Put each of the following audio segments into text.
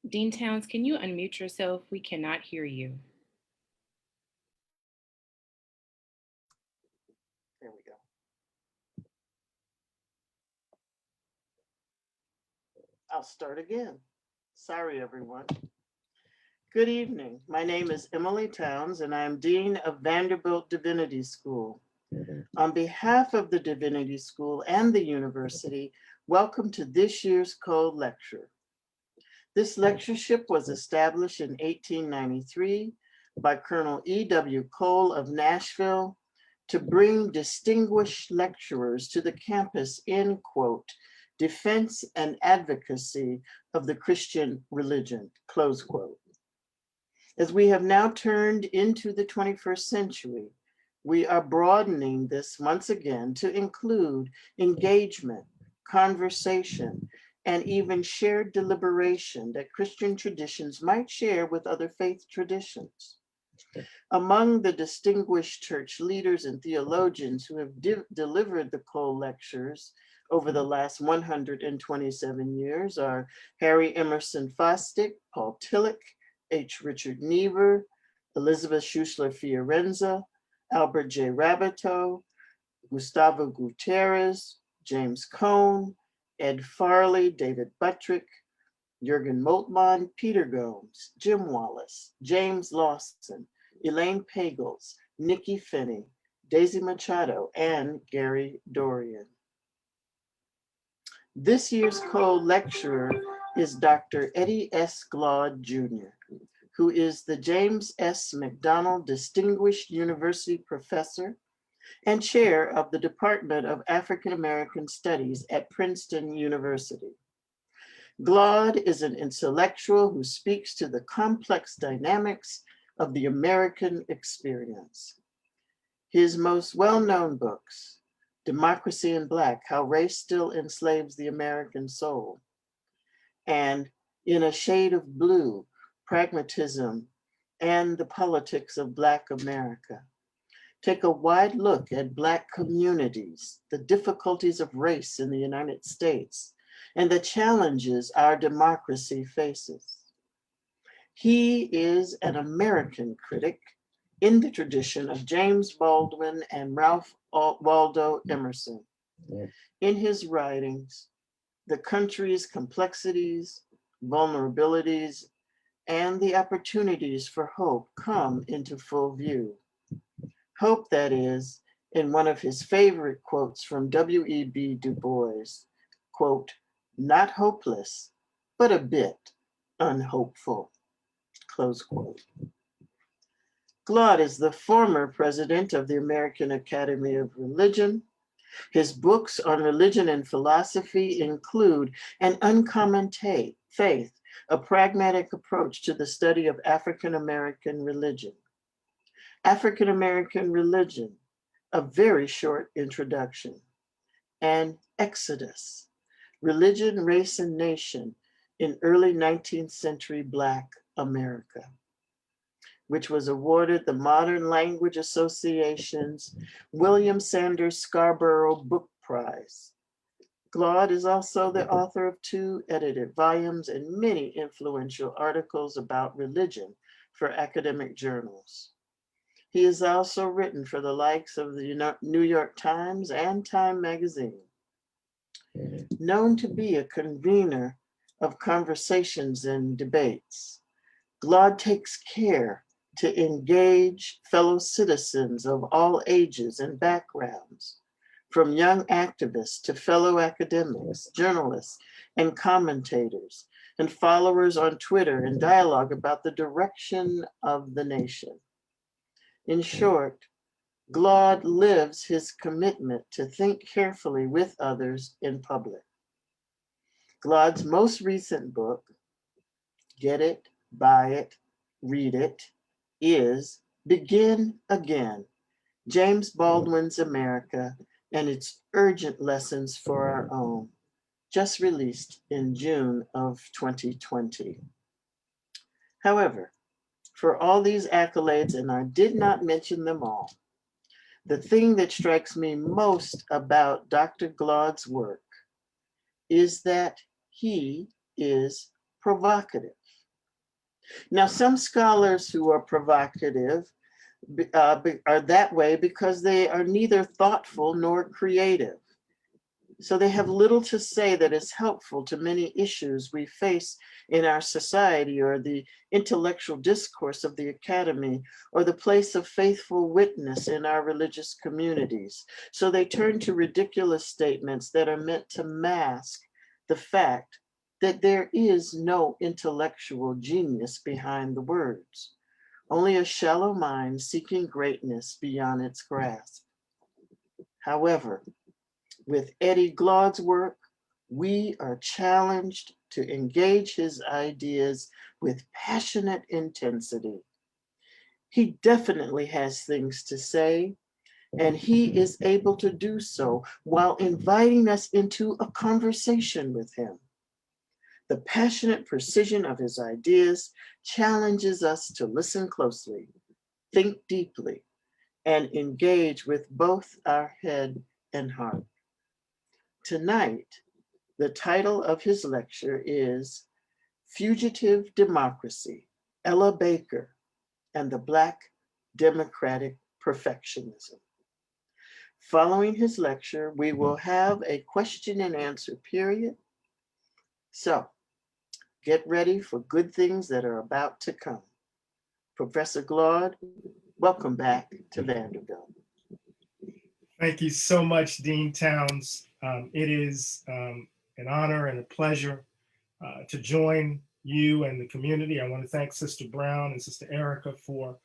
Dean Towns, can you unmute yourself? We cannot hear you. There we go. I'll start again. Sorry, everyone. Good evening. My name is Emily Towns, and I'm Dean of Vanderbilt Divinity School. On behalf of the Divinity School and the university, welcome to this year's Cole Lecture. This lectureship was established in 1893 by Colonel E.W. Cole of Nashville to bring distinguished lecturers to the campus in, quote, defense and advocacy of the Christian religion, close quote. As we have now turned into the 21st century, we are broadening this once again to include engagement, conversation, and even shared deliberation that Christian traditions might share with other faith traditions. Among the distinguished church leaders and theologians who have delivered the Cole Lectures over the last 127 years are Harry Emerson Fosdick, Paul Tillich, H. Richard Niebuhr, Elizabeth Schussler Fiorenza, Albert J. Rabateau, Gustavo Gutierrez, James Cone, Ed Farley, David Buttrick, Jürgen Moltmann, Peter Gomes, Jim Wallace, James Lawson, Elaine Pagels, Nikki Finney, Daisy Machado, and Gary Dorian. This year's co-lecturer is Dr. Eddie S. Glaude, Jr., who is the James S. McDonald Distinguished University Professor and Chair of the Department of African American Studies at Princeton University. Glaude is an intellectual who speaks to the complex dynamics of the American experience. His most well-known books, Democracy in Black, How Race Still Enslaves the American Soul, and In a Shade of Blue, Pragmatism and the Politics of Black America, take a wide look at Black communities, the difficulties of race in the United States, and the challenges our democracy faces. He is an American critic in the tradition of James Baldwin and Ralph Waldo Emerson. In his writings, the country's complexities, vulnerabilities, and the opportunities for hope come into full view. Hope, that is, in one of his favorite quotes from W.E.B. Du Bois, quote, not hopeless, but a bit unhopeful, close quote. Glaude is the former president of the American Academy of Religion. His books on religion and philosophy include An Uncommon Faith, a pragmatic approach to the study of African American religion. African American religion, a very short introduction. And Exodus, Religion, Race, and Nation in Early 19th Century Black America, which was awarded the Modern Language Association's William Sanders Scarborough Book Prize. Glaude is also the author of 2 edited volumes and many influential articles about religion for academic journals. He has also written for the likes of the New York Times and Time magazine. Known to be a convener of conversations and debates, Glaude takes care to engage fellow citizens of all ages and backgrounds, from young activists to fellow academics, journalists, and commentators, and followers on Twitter in dialogue about the direction of the nation. In short, Glaude lives his commitment to think carefully with others in public. Glaude's most recent book, get it, buy it, read it, is Begin Again, James Baldwin's America and its urgent lessons for our own, just released in June of 2020. However, for all these accolades, and I did not mention them all, the thing that strikes me most about Dr. Glaude's work is that he is provocative. Now, some scholars who are provocative are that way because they are neither thoughtful nor creative. So they have little to say that is helpful to many issues we face in our society, or the intellectual discourse of the academy, or the place of faithful witness in our religious communities. So they turn to ridiculous statements that are meant to mask the fact that there is no intellectual genius behind the words, only a shallow mind seeking greatness beyond its grasp. However, with Eddie Glaude's work, we are challenged to engage his ideas with passionate intensity. He definitely has things to say, and he is able to do so while inviting us into a conversation with him. The passionate precision of his ideas challenges us to listen closely, think deeply, and engage with both our head and heart. Tonight, the title of his lecture is Fugitive Democracy, Ella Baker and the Black Democratic Perfectionism. Following his lecture, we will have a question and answer period. So get ready for good things that are about to come. Professor Glaude, welcome back to Vanderbilt. Thank you so much, Dean Towns. It is an honor and a pleasure to join you and the community. I want to thank Sister Brown and Sister Erica for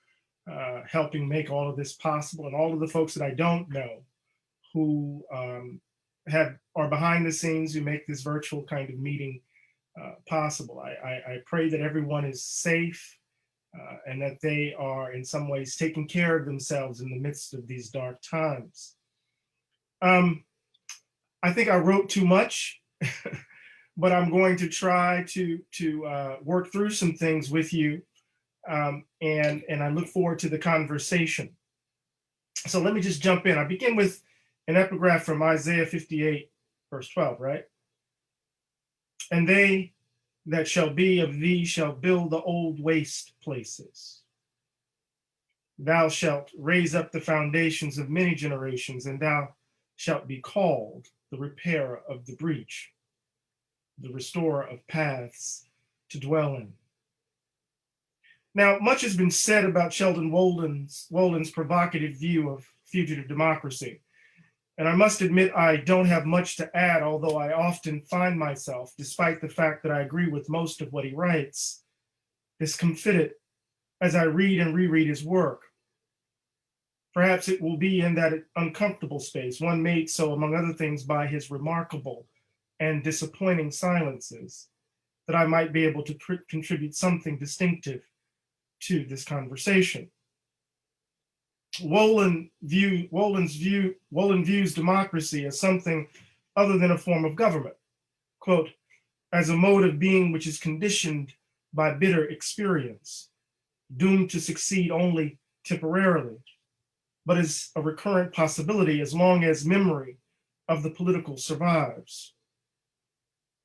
helping make all of this possible, and all of the folks that I don't know who are behind the scenes, who make this virtual kind of meeting possible. I pray that everyone is safe and that they are in some ways taking care of themselves in the midst of these dark times. I think I wrote too much, but I'm going to try to work through some things with you, and I look forward to the conversation. So let me just jump in. I begin with an epigraph from Isaiah 58, verse 12, right? And they that shall be of thee shall build the old waste places. Thou shalt raise up the foundations of many generations, and thou shalt be called the repairer of the breach, the restorer of paths to dwell in. Now, much has been said about Sheldon Wolden's provocative view of fugitive democracy. And I must admit, I don't have much to add, although I often find myself, despite the fact that I agree with most of what he writes, discomfited as I read and reread his work. Perhaps it will be in that uncomfortable space, one made so, among other things, by his remarkable and disappointing silences, that I might be able to contribute something distinctive to this conversation. Wolden views democracy as something other than a form of government, quote, as a mode of being which is conditioned by bitter experience, doomed to succeed only temporarily, but is a recurrent possibility as long as memory of the political survives.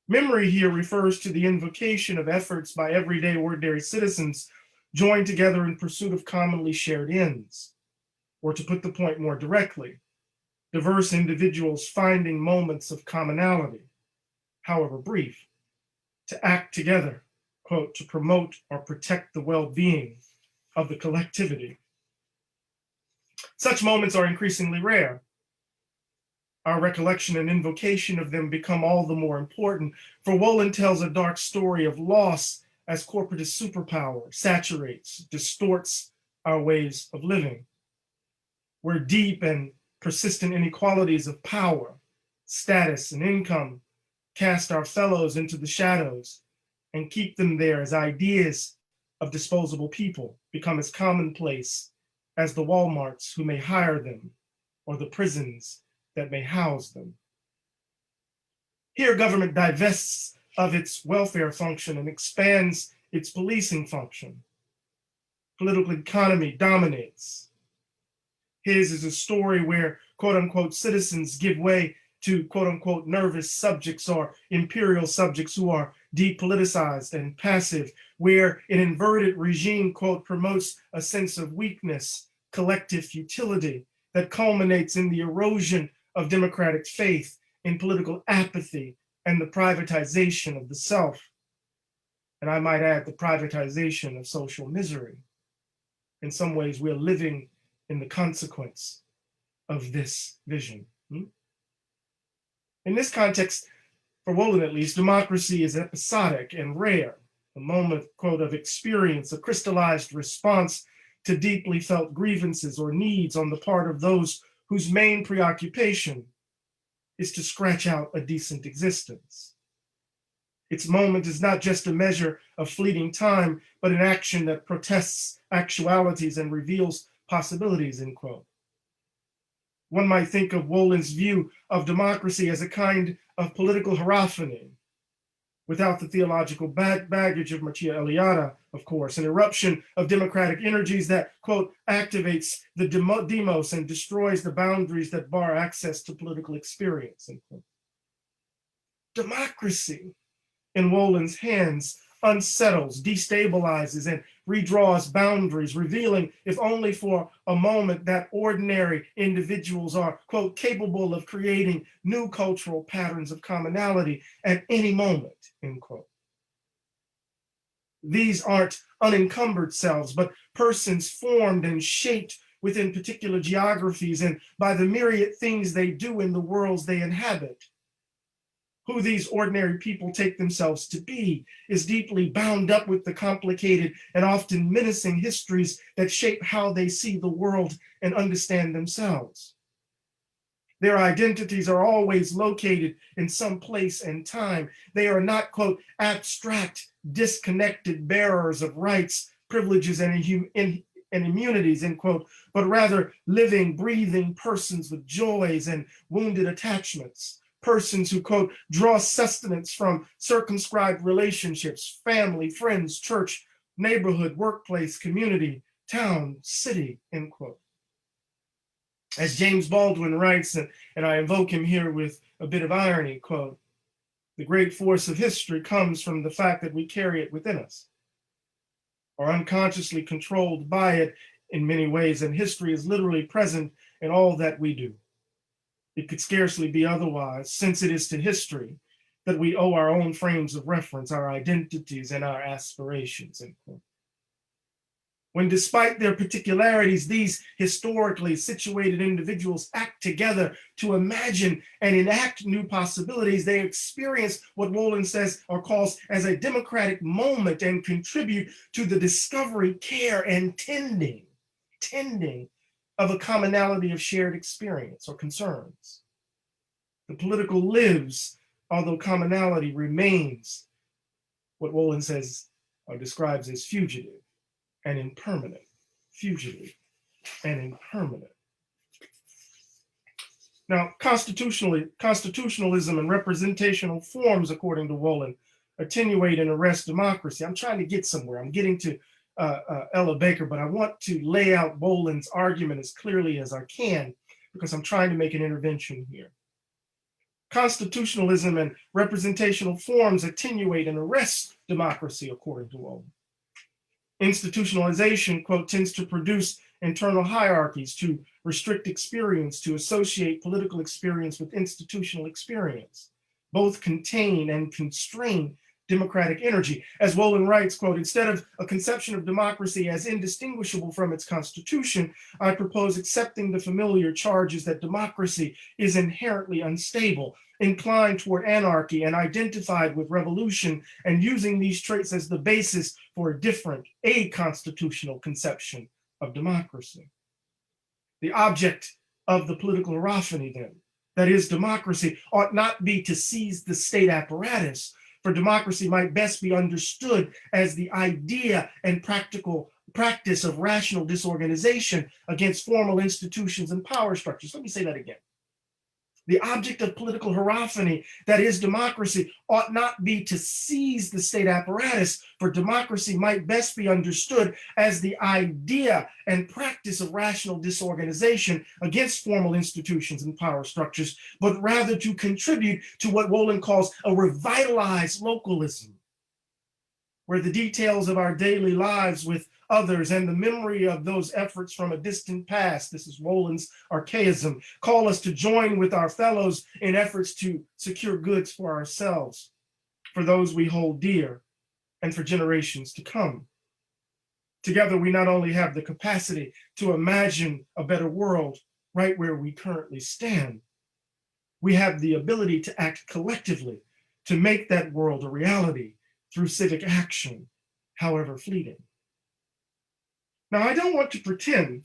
Memory here refers to the invocation of efforts by everyday ordinary citizens joined together in pursuit of commonly shared ends. Or to put the point more directly, diverse individuals finding moments of commonality, however brief, to act together, quote, to promote or protect the well-being of the collectivity. Such moments are increasingly rare. Our recollection and invocation of them become all the more important, for Wolden tells a dark story of loss as corporatist superpower saturates, distorts our ways of living, where deep and persistent inequalities of power, status, and income cast our fellows into the shadows and keep them there as ideas of disposable people become as commonplace as the Walmarts who may hire them or the prisons that may house them. Here, government divests of its welfare function and expands its policing function. Political economy dominates. His is a story where, quote unquote, citizens give way to, quote unquote, nervous subjects or imperial subjects who are depoliticized and passive, where an inverted regime, quote, promotes a sense of weakness, collective futility that culminates in the erosion of democratic faith, in political apathy, and the privatization of the self. And I might add, the privatization of social misery. In some ways, we're living in the consequence of this vision. In this context, for Wolin at least, democracy is episodic and rare, a moment, quote, of experience, a crystallized response to deeply felt grievances or needs on the part of those whose main preoccupation is to scratch out a decent existence. Its moment is not just a measure of fleeting time, but an action that protests actualities and reveals possibilities, end quote. One might think of Wolin's view of democracy as a kind of political hierophany, without the theological baggage of Mircea Eliade, of course, an eruption of democratic energies that, quote, activates the demos and destroys the boundaries that bar access to political experience, end quote. Democracy, in Wolin's hands, unsettles, destabilizes, and redraws boundaries, revealing, if only for a moment, that ordinary individuals are, quote, capable of creating new cultural patterns of commonality at any moment, end quote. These aren't unencumbered selves, but persons formed and shaped within particular geographies and by the myriad things they do in the worlds they inhabit. Who these ordinary people take themselves to be is deeply bound up with the complicated and often menacing histories that shape how they see the world and understand themselves. Their identities are always located in some place and time. They are not, quote, abstract, disconnected bearers of rights, privileges, and immunities, end quote, but rather living, breathing persons with joys and wounded attachments. Persons who, quote, draw sustenance from circumscribed relationships, family, friends, church, neighborhood, workplace, community, town, city, end quote. As James Baldwin writes, and I invoke him here with a bit of irony, quote, the great force of history comes from the fact that we carry it within us, are unconsciously controlled by it in many ways, and history is literally present in all that we do. It could scarcely be otherwise, since it is to history that we owe our own frames of reference, our identities, and our aspirations, end quote. When despite their particularities, these historically situated individuals act together to imagine and enact new possibilities, they experience what Wolin says or calls as a democratic moment and contribute to the discovery, care, and tending of a commonality of shared experience or concerns. The political lives, although commonality remains what Wolin says or describes as fugitive and impermanent. Fugitive and impermanent. Now, constitutionalism and representational forms, according to Wolin, attenuate and arrest democracy. I'm trying to get somewhere. I'm getting to Ella Baker, but I want to lay out Wolin's argument as clearly as I can because I'm trying to make an intervention here. Constitutionalism and representational forms attenuate and arrest democracy, according to Wolin. Institutionalization, quote, tends to produce internal hierarchies, to restrict experience, to associate political experience with institutional experience. Both contain and constrain democratic energy. As Wolin writes, quote, instead of a conception of democracy as indistinguishable from its constitution, I propose accepting the familiar charges that democracy is inherently unstable, inclined toward anarchy, and identified with revolution, and using these traits as the basis for a different, a-constitutional conception of democracy. The object of the political hierophany, then, that is democracy, ought not be to seize the state apparatus, for democracy might best be understood as the idea and practical practice of rational disorganization against formal institutions and power structures. Let me say that again. The object of political hierophany, that is democracy, ought not be to seize the state apparatus, for democracy might best be understood as the idea and practice of rational disorganization against formal institutions and power structures, but rather to contribute to what Wolin calls a revitalized localism, where the details of our daily lives with others and the memory of those efforts from a distant past, this is Wolin's archaism, call us to join with our fellows in efforts to secure goods for ourselves, for those we hold dear, and for generations to come. Together, we not only have the capacity to imagine a better world right where we currently stand, we have the ability to act collectively to make that world a reality through civic action, however fleeting. Now, I don't want to pretend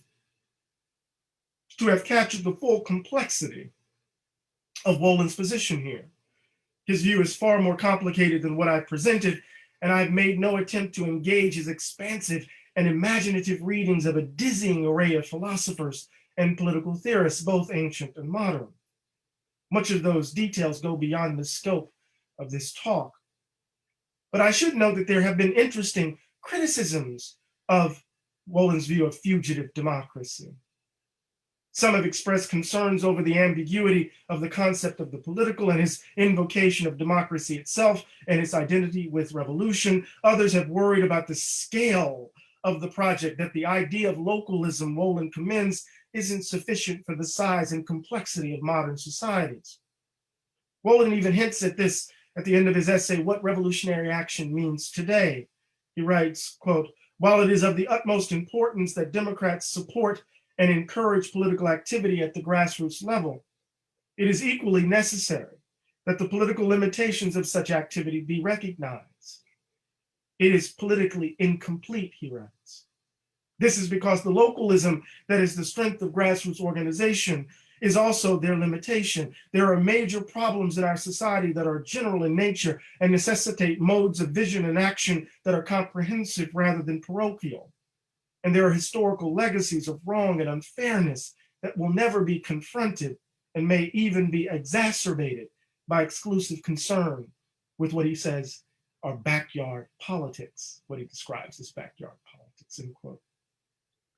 to have captured the full complexity of Wolin's position here. His view is far more complicated than what I've presented, and I've made no attempt to engage his expansive and imaginative readings of a dizzying array of philosophers and political theorists, both ancient and modern. Much of those details go beyond the scope of this talk. But I should note that there have been interesting criticisms of Wolin's view of fugitive democracy. Some have expressed concerns over the ambiguity of the concept of the political and his invocation of democracy itself and its identity with revolution. Others have worried about the scale of the project, that the idea of localism Wolin commends isn't sufficient for the size and complexity of modern societies. Wolin even hints at this at the end of his essay, What Revolutionary Action Means Today. He writes, quote, while it is of the utmost importance that Democrats support and encourage political activity at the grassroots level, it is equally necessary that the political limitations of such activity be recognized. It is politically incomplete, he writes. This is because the localism that is the strength of grassroots organization is also their limitation. There are major problems in our society that are general in nature and necessitate modes of vision and action that are comprehensive rather than parochial. And there are historical legacies of wrong and unfairness that will never be confronted and may even be exacerbated by exclusive concern with what he says are backyard politics, what he describes as backyard politics, end quote.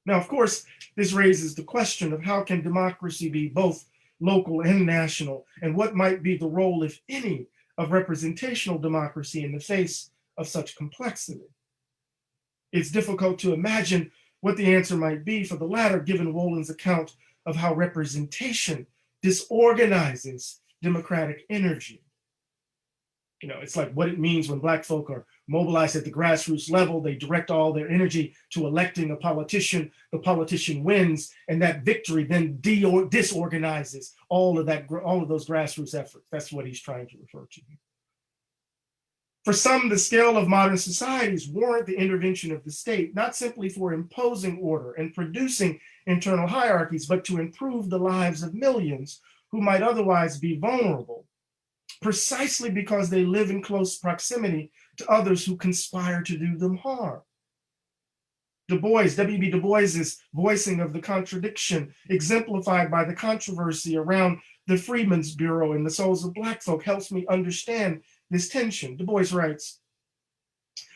Now, of course, this raises the question of how can democracy be both local and national, and what might be the role, if any, of representational democracy in the face of such complexity. It's difficult to imagine what the answer might be for the latter, given Wolin's account of how representation disorganizes democratic energy. You know, it's like what it means when Black folk are mobilized at the grassroots level. They direct all their energy to electing a politician. The politician wins, and that victory then disorganizes all of those grassroots efforts. That's what he's trying to refer to. For some, the scale of modern societies warrant the intervention of the state, not simply for imposing order and producing internal hierarchies, but to improve the lives of millions who might otherwise be vulnerable, precisely because they live in close proximity to others who conspire to do them harm. W.B. Du Bois's voicing of the contradiction, exemplified by the controversy around the Freedmen's Bureau and the souls of Black folk, helps me understand this tension. Du Bois writes,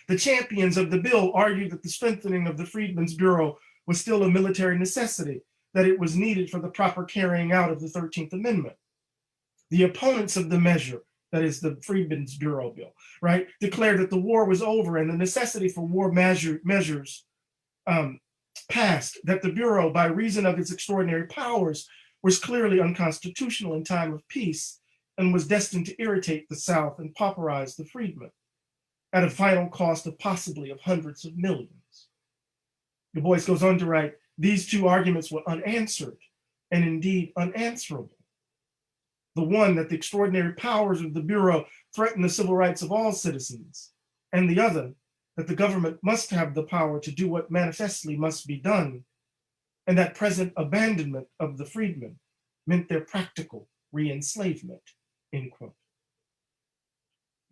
the champions of the bill argued that the strengthening of the Freedmen's Bureau was still a military necessity, that it was needed for the proper carrying out of the 13th Amendment. The opponents of the measure, that is the Freedmen's Bureau bill, right, declared that the war was over and the necessity for war measures passed, that the Bureau, by reason of its extraordinary powers, was clearly unconstitutional in time of peace and was destined to irritate the South and pauperize the freedmen at a final cost of possibly of hundreds of millions. Du Bois goes on to write, these two arguments were unanswered and indeed unanswerable. The one, that the extraordinary powers of the Bureau threaten the civil rights of all citizens, and the other, that the government must have the power to do what manifestly must be done, and that present abandonment of the freedmen meant their practical re-enslavement, end quote.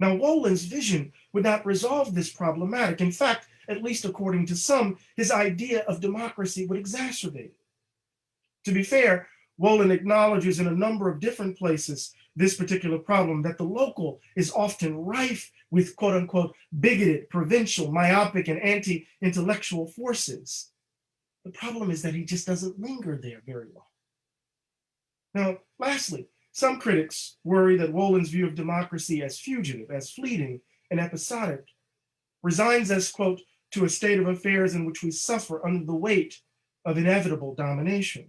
Now, Wolin's vision would not resolve this problematic. In fact, at least according to some, his idea of democracy would exacerbate it. To be fair, Wolin acknowledges in a number of different places this particular problem, that the local is often rife with quote unquote bigoted, provincial, myopic, and anti-intellectual forces. The problem is that he just doesn't linger there very long. Now, lastly, some critics worry that Wolin's view of democracy as fugitive, as fleeting and episodic, resigns us, quote, to a state of affairs in which we suffer under the weight of inevitable domination.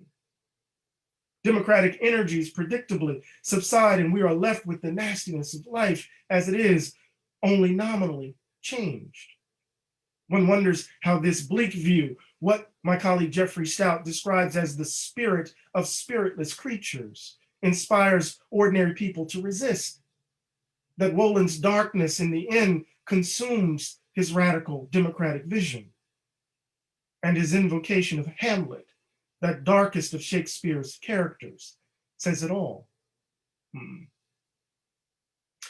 Democratic energies predictably subside, and we are left with the nastiness of life as it is, only nominally changed. One wonders how this bleak view, what my colleague Jeffrey Stout describes as the spirit of spiritless creatures, inspires ordinary people to resist. That Wolin's darkness in the end consumes his radical democratic vision. And his invocation of Hamlet, that darkest of Shakespeare's characters, says it all.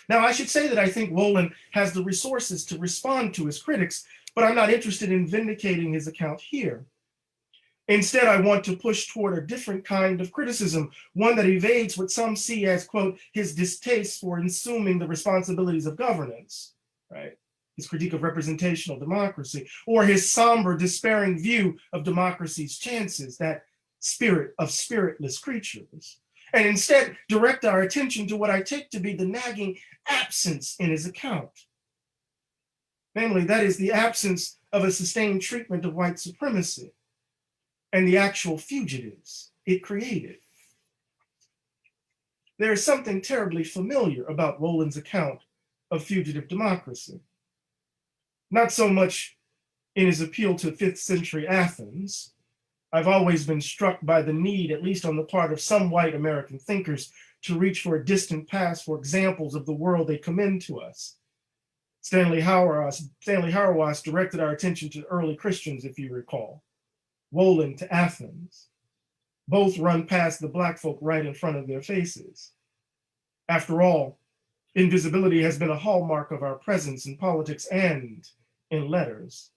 Now, I should say that I think Wolin has the resources to respond to his critics, but I'm not interested in vindicating his account here. Instead, I want to push toward a different kind of criticism, one that evades what some see as, quote, his distaste for assuming the responsibilities of governance, right? His critique of representational democracy, or his somber, despairing view of democracy's chances, that spirit of spiritless creatures, and instead direct our attention to what I take to be the nagging absence in his account. Namely, that is the absence of a sustained treatment of white supremacy and the actual fugitives it created. There is something terribly familiar about Wolin's account of fugitive democracy. Not so much in his appeal to 5th century Athens. I've always been struck by the need, at least on the part of some white American thinkers, to reach for a distant past for examples of the world they commend to us. Stanley Hauerwas directed our attention to early Christians, if you recall. Wolin to Athens. Both run past the Black folk right in front of their faces. After all, invisibility has been a hallmark of our presence in politics and in letters.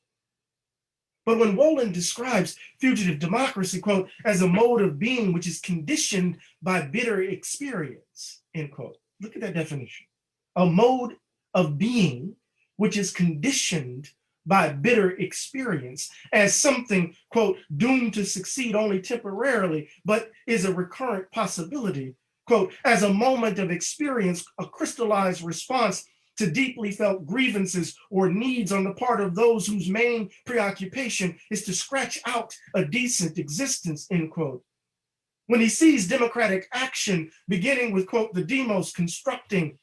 But when Wolin describes fugitive democracy, quote, as a mode of being which is conditioned by bitter experience, end quote. Look at that definition. A mode of being which is conditioned by bitter experience as something, quote, doomed to succeed only temporarily, but is a recurrent possibility, quote, as a moment of experience, a crystallized response to deeply felt grievances or needs on the part of those whose main preoccupation is to scratch out a decent existence, end quote. When he sees democratic action beginning with, quote, the demos constructing,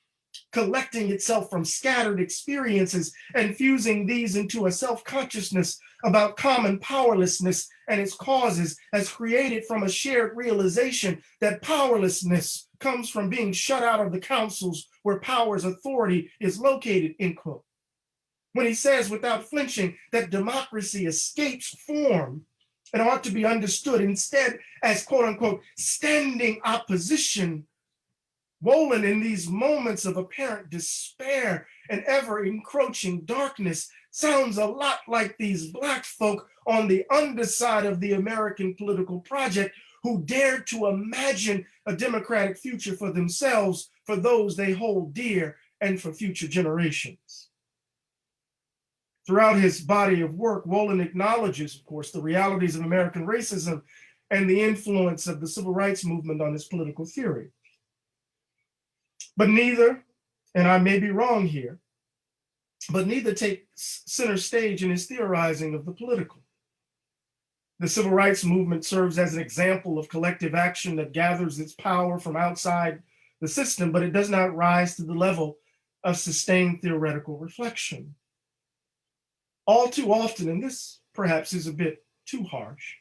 collecting itself from scattered experiences and fusing these into a self-consciousness about common powerlessness and its causes, as created from a shared realization that powerlessness comes from being shut out of the councils where power's authority is located, end quote. When he says without flinching that democracy escapes form and ought to be understood instead as, quote unquote, standing opposition, Wolin, in these moments of apparent despair and ever encroaching darkness, sounds a lot like these Black folk on the underside of the American political project who dared to imagine a democratic future for themselves, for those they hold dear, and for future generations. Throughout his body of work, Wolin acknowledges, of course, the realities of American racism and the influence of the civil rights movement on his political theory. But neither, and I may be wrong here, but neither takes center stage in his theorizing of the political. The civil rights movement serves as an example of collective action that gathers its power from outside the system, but it does not rise to the level of sustained theoretical reflection. All too often, and this perhaps is a bit too harsh,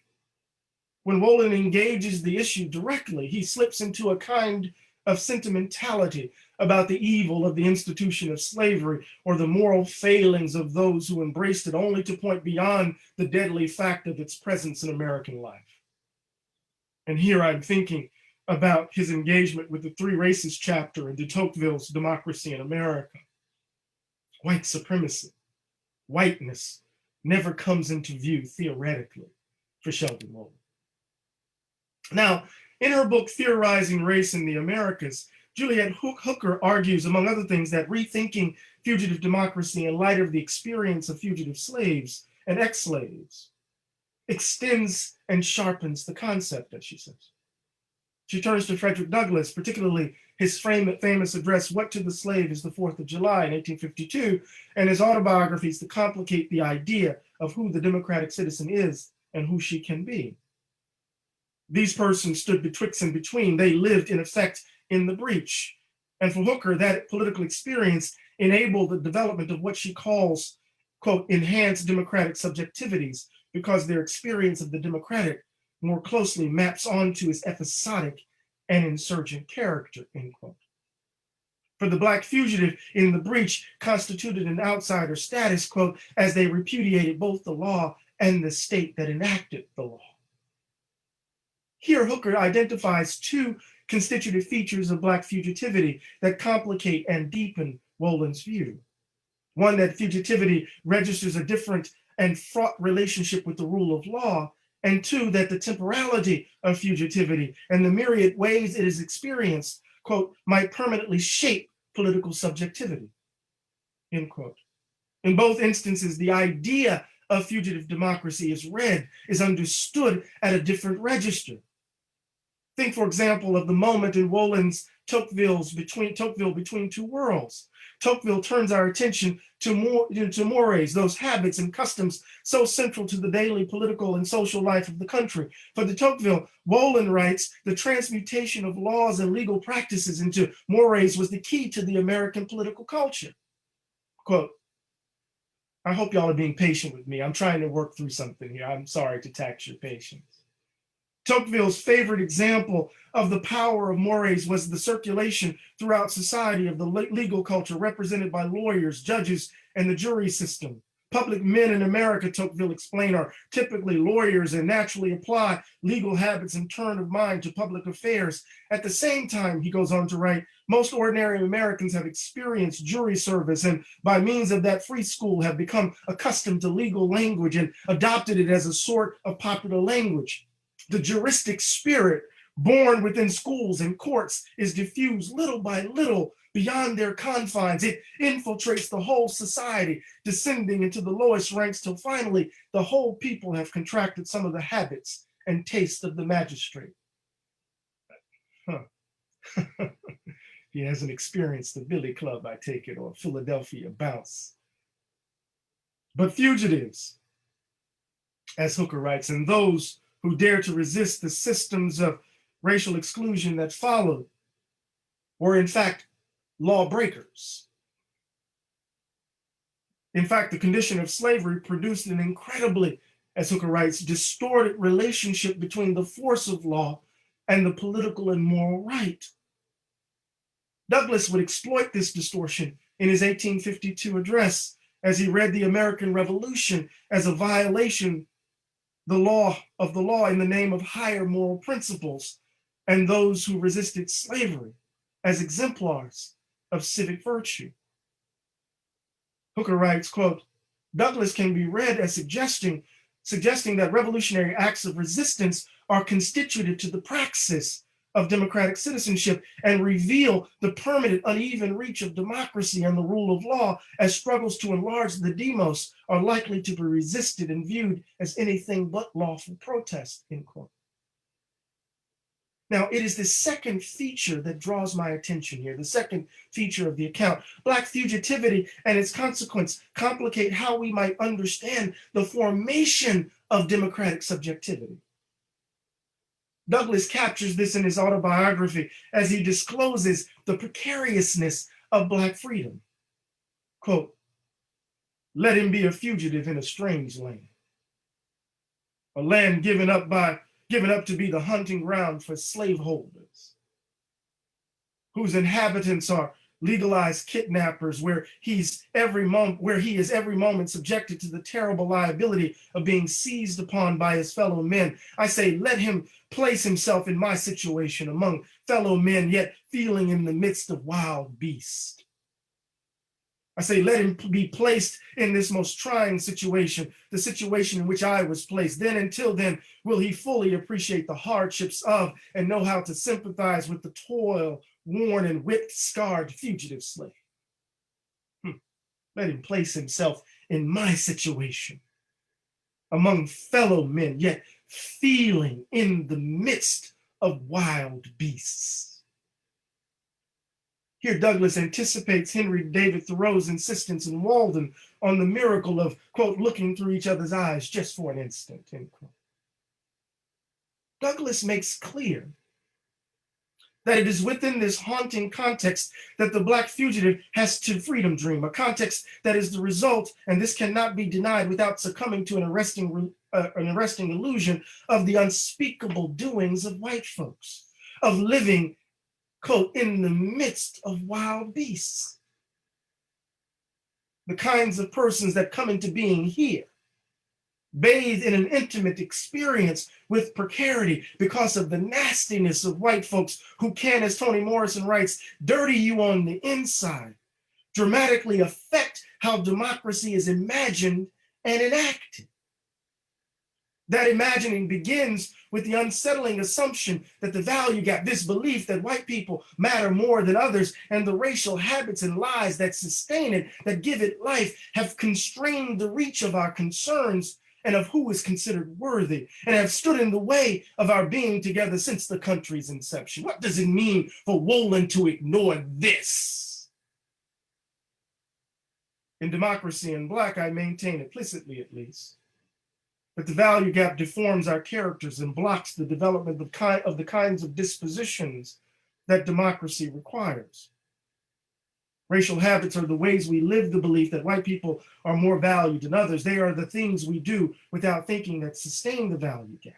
when Wolin engages the issue directly, he slips into a kind of sentimentality about the evil of the institution of slavery or the moral failings of those who embraced it, only to point beyond the deadly fact of its presence in American life. And here I'm thinking about his engagement with the Three Races chapter in de Tocqueville's Democracy in America. White supremacy, whiteness, never comes into view theoretically for Sheldon Wolin. Now, in her book, Theorizing Race in the Americas, Juliet Hooker argues, among other things, that rethinking fugitive democracy in light of the experience of fugitive slaves and ex-slaves extends and sharpens the concept, as she says. She turns to Frederick Douglass, particularly his famous address, What to the Slave is the 4th of July in 1852, and his autobiographies to complicate the idea of who the democratic citizen is and who she can be. These persons stood betwixt and between. They lived, in effect, in the breach. And for Hooker, that political experience enabled the development of what she calls, quote, enhanced democratic subjectivities, because their experience of the democratic more closely maps onto his episodic and insurgent character, end quote. For the Black fugitive in the breach constituted an outsider status, quote, as they repudiated both the law and the state that enacted the law. Here, Hooker identifies two constitutive features of Black fugitivity that complicate and deepen Wolin's view. One, that fugitivity registers a different and fraught relationship with the rule of law, and two, that the temporality of fugitivity and the myriad ways it is experienced, quote, might permanently shape political subjectivity, end quote. In both instances, the idea of fugitive democracy is understood at a different register. Think, for example, of the moment in Wolin's Tocqueville Between Two Worlds. Tocqueville turns our attention to mores, those habits and customs so central to the daily political and social life of the country. For the Tocqueville, Wolin writes, the transmutation of laws and legal practices into mores was the key to the American political culture. Quote, I hope y'all are being patient with me. I'm trying to work through something here. I'm sorry to tax your patience. Tocqueville's favorite example of the power of mores was the circulation throughout society of the legal culture represented by lawyers, judges, and the jury system. Public men in America, Tocqueville explained, are typically lawyers and naturally apply legal habits and turn of mind to public affairs. At the same time, he goes on to write, most ordinary Americans have experienced jury service and by means of that free school have become accustomed to legal language and adopted it as a sort of popular language. The juristic spirit born within schools and courts is diffused little by little beyond their confines. It infiltrates the whole society, descending into the lowest ranks till finally the whole people have contracted some of the habits and tastes of the magistrate. Huh. He hasn't experienced the Billy Club, I take it, or Philadelphia Bounce. But fugitives, as Hooker writes, and those who dare to resist the systems of racial exclusion that followed were in fact lawbreakers. In fact, the condition of slavery produced an incredibly, as Hooker writes, distorted relationship between the force of law and the political and moral right. Douglass would exploit this distortion in his 1852 address as he read the American Revolution as a violation of the law in the name of higher moral principles, and those who resisted slavery as exemplars of civic virtue. Hooker writes, quote, Douglass can be read as suggesting that revolutionary acts of resistance are constitutive to the praxis of democratic citizenship and reveal the permanent uneven reach of democracy and the rule of law as struggles to enlarge the demos are likely to be resisted and viewed as anything but lawful protest, end quote. Now, it is the second feature that draws my attention here, the second feature of the account. Black fugitivity and its consequence complicate how we might understand the formation of democratic subjectivity. Douglass captures this in his autobiography as he discloses the precariousness of Black freedom. Quote, let him be a fugitive in a strange land, a land given up to be the hunting ground for slaveholders, whose inhabitants are legalized kidnappers, where he is every moment subjected to the terrible liability of being seized upon by his fellow men. I say, let him place himself in my situation among fellow men, yet feeling in the midst of wild beasts. I say, let him be placed in this most trying situation, the situation in which I was placed. Then, until then, will he fully appreciate the hardships of and know how to sympathize with the toil, worn and whipped, scarred fugitive slave. Let him place himself in my situation, among fellow men, yet feeling in the midst of wild beasts. Here, Douglas anticipates Henry David Thoreau's insistence in Walden on the miracle of, quote, looking through each other's eyes just for an instant, end quote. Douglas makes clear that it is within this haunting context that the Black fugitive has to freedom dream, a context that is the result, and this cannot be denied without succumbing to an arresting illusion of the unspeakable doings of white folks, of living, quote, in the midst of wild beasts. The kinds of persons that come into being here, bathed in an intimate experience with precarity because of the nastiness of white folks who can, as Toni Morrison writes, dirty you on the inside, dramatically affect how democracy is imagined and enacted. That imagining begins with the unsettling assumption that the value gap, this belief that white people matter more than others, and the racial habits and lies that sustain it, that give it life, have constrained the reach of our concerns and of who is considered worthy, and have stood in the way of our being together since the country's inception. What does it mean for Wolin to ignore this? In Democracy in Black, I maintain implicitly at least, that the value gap deforms our characters and blocks the development of the kinds of dispositions that democracy requires. Racial habits are the ways we live the belief that white people are more valued than others. They are the things we do without thinking that sustain the value gap.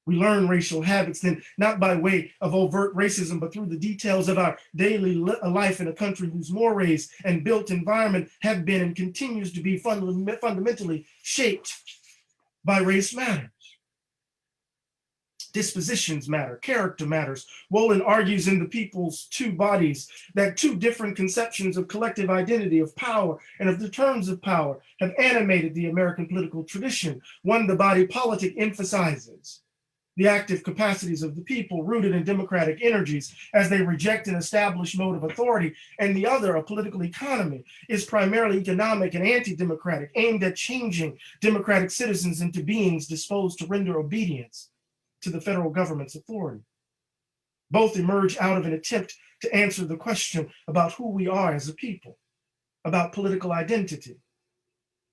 We learn racial habits then not by way of overt racism, but through the details of our daily life in a country whose mores and built environment have been and continues to be fundamentally shaped by race matters. Dispositions matter, character matters. Wolin argues in The People's Two Bodies that two different conceptions of collective identity, of power, and of the terms of power have animated the American political tradition. One, the body politic, emphasizes the active capacities of the people rooted in democratic energies as they reject an established mode of authority, and the other, a political economy, is primarily economic and anti-democratic, aimed at changing democratic citizens into beings disposed to render obedience to the federal government's authority. Both emerge out of an attempt to answer the question about who we are as a people, about political identity.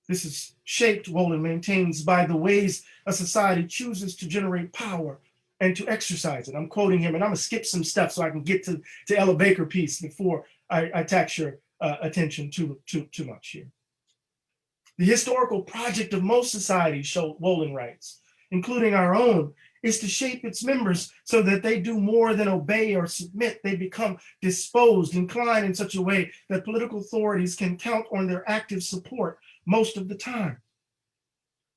This is shaped, Wolin maintains, by the ways a society chooses to generate power and to exercise it. I'm quoting him, and I'm gonna skip some stuff so I can get to the Ella Baker piece before I tax your attention too much here. The historical project of most societies, Wolin writes, including our own, is to shape its members so that they do more than obey or submit. They become disposed, inclined in such a way that political authorities can count on their active support most of the time.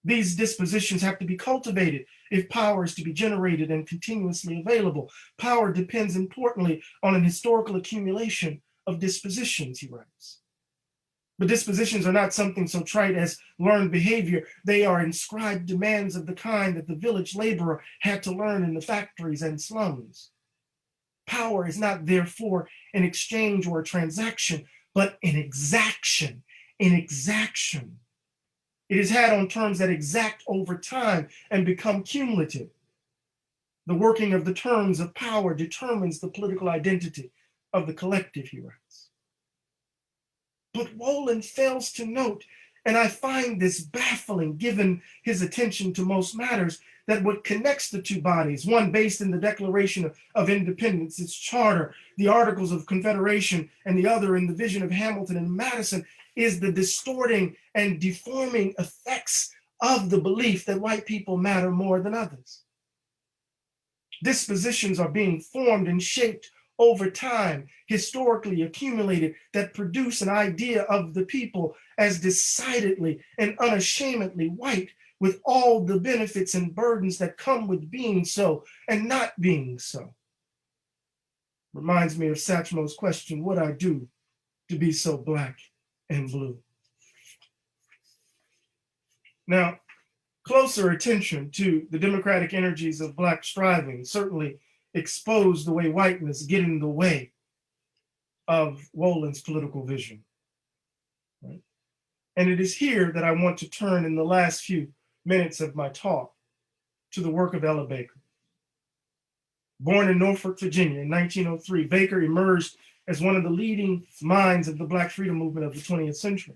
These dispositions have to be cultivated if power is to be generated and continuously available. Power depends importantly on an historical accumulation of dispositions, he writes. But dispositions are not something so trite as learned behavior. They are inscribed demands of the kind that the village laborer had to learn in the factories and slums. Power is not therefore an exchange or a transaction, but an exaction, an exaction. It is had on terms that exact over time and become cumulative. The working of the terms of power determines the political identity of the collective, he writes. But Wolin fails to note, and I find this baffling given his attention to most matters, that what connects the two bodies, one based in the Declaration of Independence, its charter, the Articles of Confederation, and the other in the vision of Hamilton and Madison, is the distorting and deforming effects of the belief that white people matter more than others. Dispositions are being formed and shaped over time, historically accumulated, that produce an idea of the people as decidedly and unashamedly white, with all the benefits and burdens that come with being so and not being so. Reminds me of Satchmo's question, what I do to be so black and blue. Now, closer attention to the democratic energies of Black striving certainly expose the way whiteness get in the way of Wolin's political vision. Right? And it is here that I want to turn in the last few minutes of my talk to the work of Ella Baker. Born in Norfolk, Virginia in 1903, Baker emerged as one of the leading minds of the Black freedom movement of the 20th century.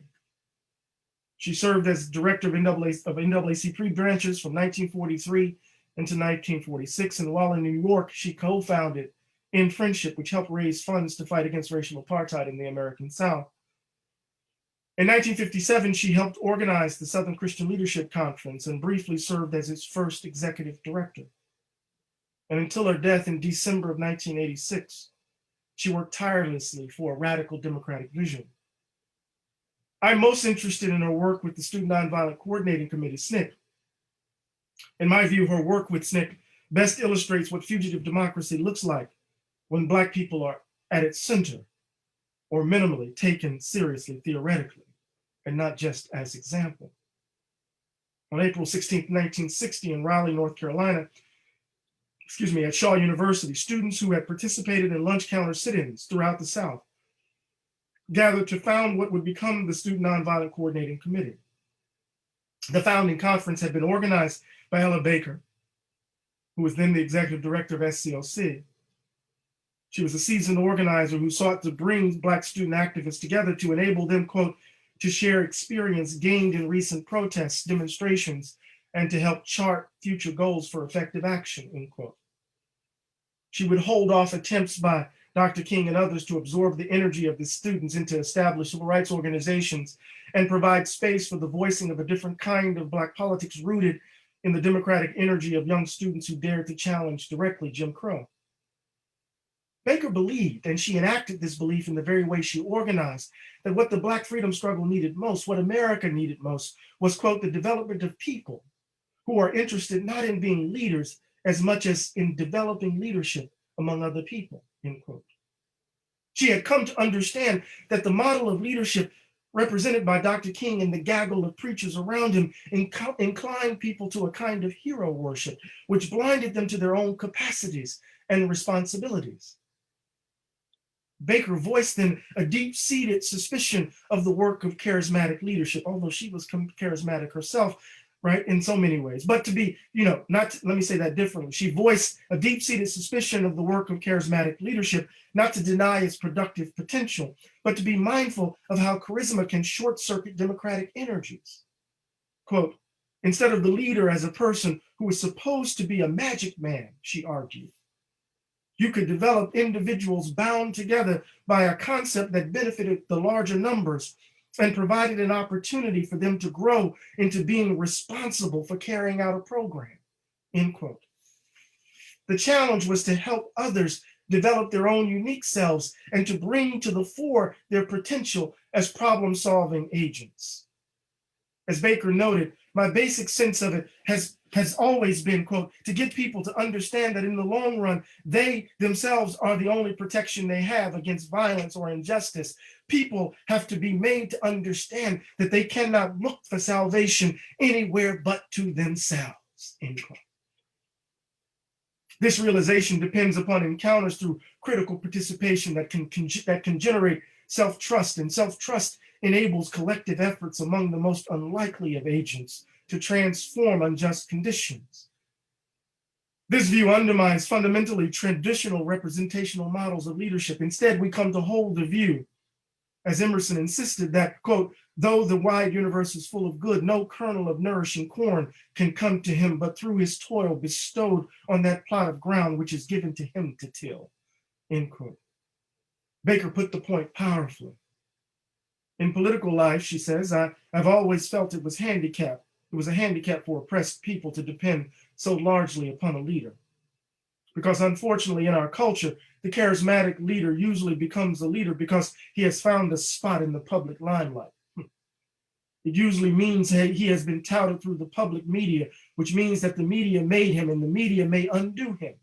She served as director of NAACP branches from 1943 into 1946, and while in New York, she co-founded In Friendship, which helped raise funds to fight against racial apartheid in the American South. In 1957, she helped organize the Southern Christian Leadership Conference and briefly served as its first executive director. And until her death in December of 1986, she worked tirelessly for a radical democratic vision. I'm most interested in her work with the Student Nonviolent Coordinating Committee, SNCC. In my view, her work with SNCC best illustrates what fugitive democracy looks like when Black people are at its center, or minimally taken seriously theoretically, and not just as example. On April 16, 1960, in Raleigh, North Carolina, at Shaw University, students who had participated in lunch counter sit-ins throughout the South gathered to found what would become the Student Nonviolent Coordinating Committee. The founding conference had been organized by Ella Baker, who was then the executive director of SCLC. She was a seasoned organizer who sought to bring Black student activists together to enable them, quote, to share experience gained in recent protests, demonstrations, and to help chart future goals for effective action, end quote. She would hold off attempts by Dr. King and others to absorb the energy of the students into established civil rights organizations and provide space for the voicing of a different kind of Black politics rooted in the democratic energy of young students who dared to challenge directly Jim Crow. Baker believed, and she enacted this belief in the very way she organized, that what the Black freedom struggle needed most, what America needed most, was, quote, the development of people who are interested not in being leaders as much as in developing leadership among other people, end quote. She had come to understand that the model of leadership represented by Dr. King and the gaggle of preachers around him inclined people to a kind of hero worship, which blinded them to their own capacities and responsibilities. Baker voiced then a deep-seated suspicion of the work of charismatic leadership, although she was charismatic herself, right, in so many ways. But to be, let me say that differently. She voiced a deep-seated suspicion of the work of charismatic leadership, not to deny its productive potential, but to be mindful of how charisma can short-circuit democratic energies. Quote, instead of the leader as a person who is supposed to be a magic man, she argued, you could develop individuals bound together by a concept that benefited the larger numbers and provided an opportunity for them to grow into being responsible for carrying out a program, end quote. The challenge was to help others develop their own unique selves and to bring to the fore their potential as problem-solving agents. As Baker noted, my basic sense of it has always been, quote, to get people to understand that in the long run, they themselves are the only protection they have against violence or injustice. People have to be made to understand that they cannot look for salvation anywhere but to themselves, end quote. This realization depends upon encounters through critical participation that can generate self-trust, and self-trust enables collective efforts among the most unlikely of agents to transform unjust conditions. This view undermines fundamentally traditional representational models of leadership. Instead, we come to hold the view, as Emerson insisted, that, quote, though the wide universe is full of good, no kernel of nourishing corn can come to him but through his toil bestowed on that plot of ground which is given to him to till, end quote. Baker put the point powerfully. In political life, she says, I've always felt it was a handicap for oppressed people to depend so largely upon a leader. Because unfortunately in our culture, the charismatic leader usually becomes a leader because he has found a spot in the public limelight. It usually means he has been touted through the public media, which means that the media made him and the media may undo him.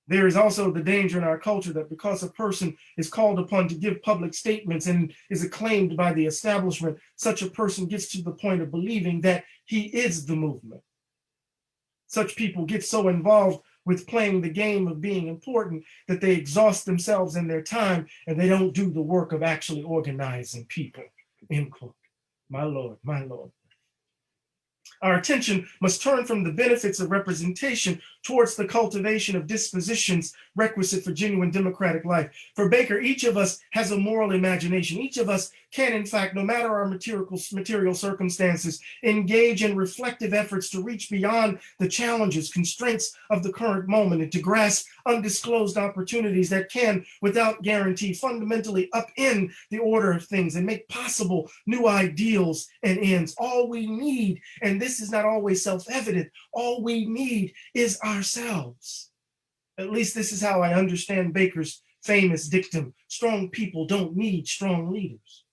There is also the danger in our culture that because a person is called upon to give public statements and is acclaimed by the establishment, such a person gets to the point of believing that he is the movement. Such people get so involved with playing the game of being important that they exhaust themselves and their time and they don't do the work of actually organizing people, end quote. My Lord, my Lord. Our attention must turn from the benefits of representation towards the cultivation of dispositions requisite for genuine democratic life. For Baker, each of us has a moral imagination. Each of us can, in fact, no matter our material circumstances, engage in reflective efforts to reach beyond the challenges, constraints of the current moment, and to grasp undisclosed opportunities that can, without guarantee, fundamentally upend the order of things and make possible new ideals and ends. All we need, and this is not always self-evident, all we need is ourselves. At least this is how I understand Baker's famous dictum: strong people don't need strong leaders.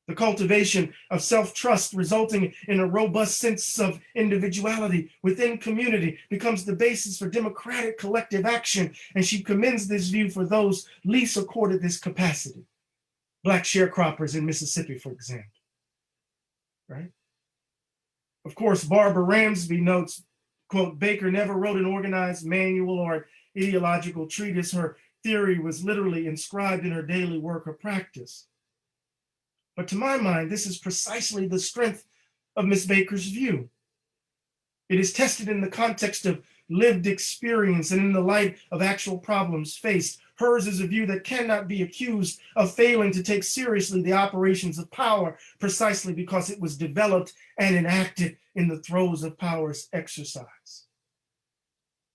The cultivation of self-trust resulting in a robust sense of individuality within community becomes the basis for democratic collective action, and she commends this view for those least accorded this capacity. Black sharecroppers in Mississippi, for example, right? Of course, Barbara Ramsby notes, quote, Baker never wrote an organized manual or ideological treatise. Her theory was literally inscribed in her daily work or practice. But to my mind, this is precisely the strength of Miss Baker's view. It is tested in the context of lived experience and in the light of actual problems faced. Hers is a view that cannot be accused of failing to take seriously the operations of power precisely because it was developed and enacted in the throes of power's exercise.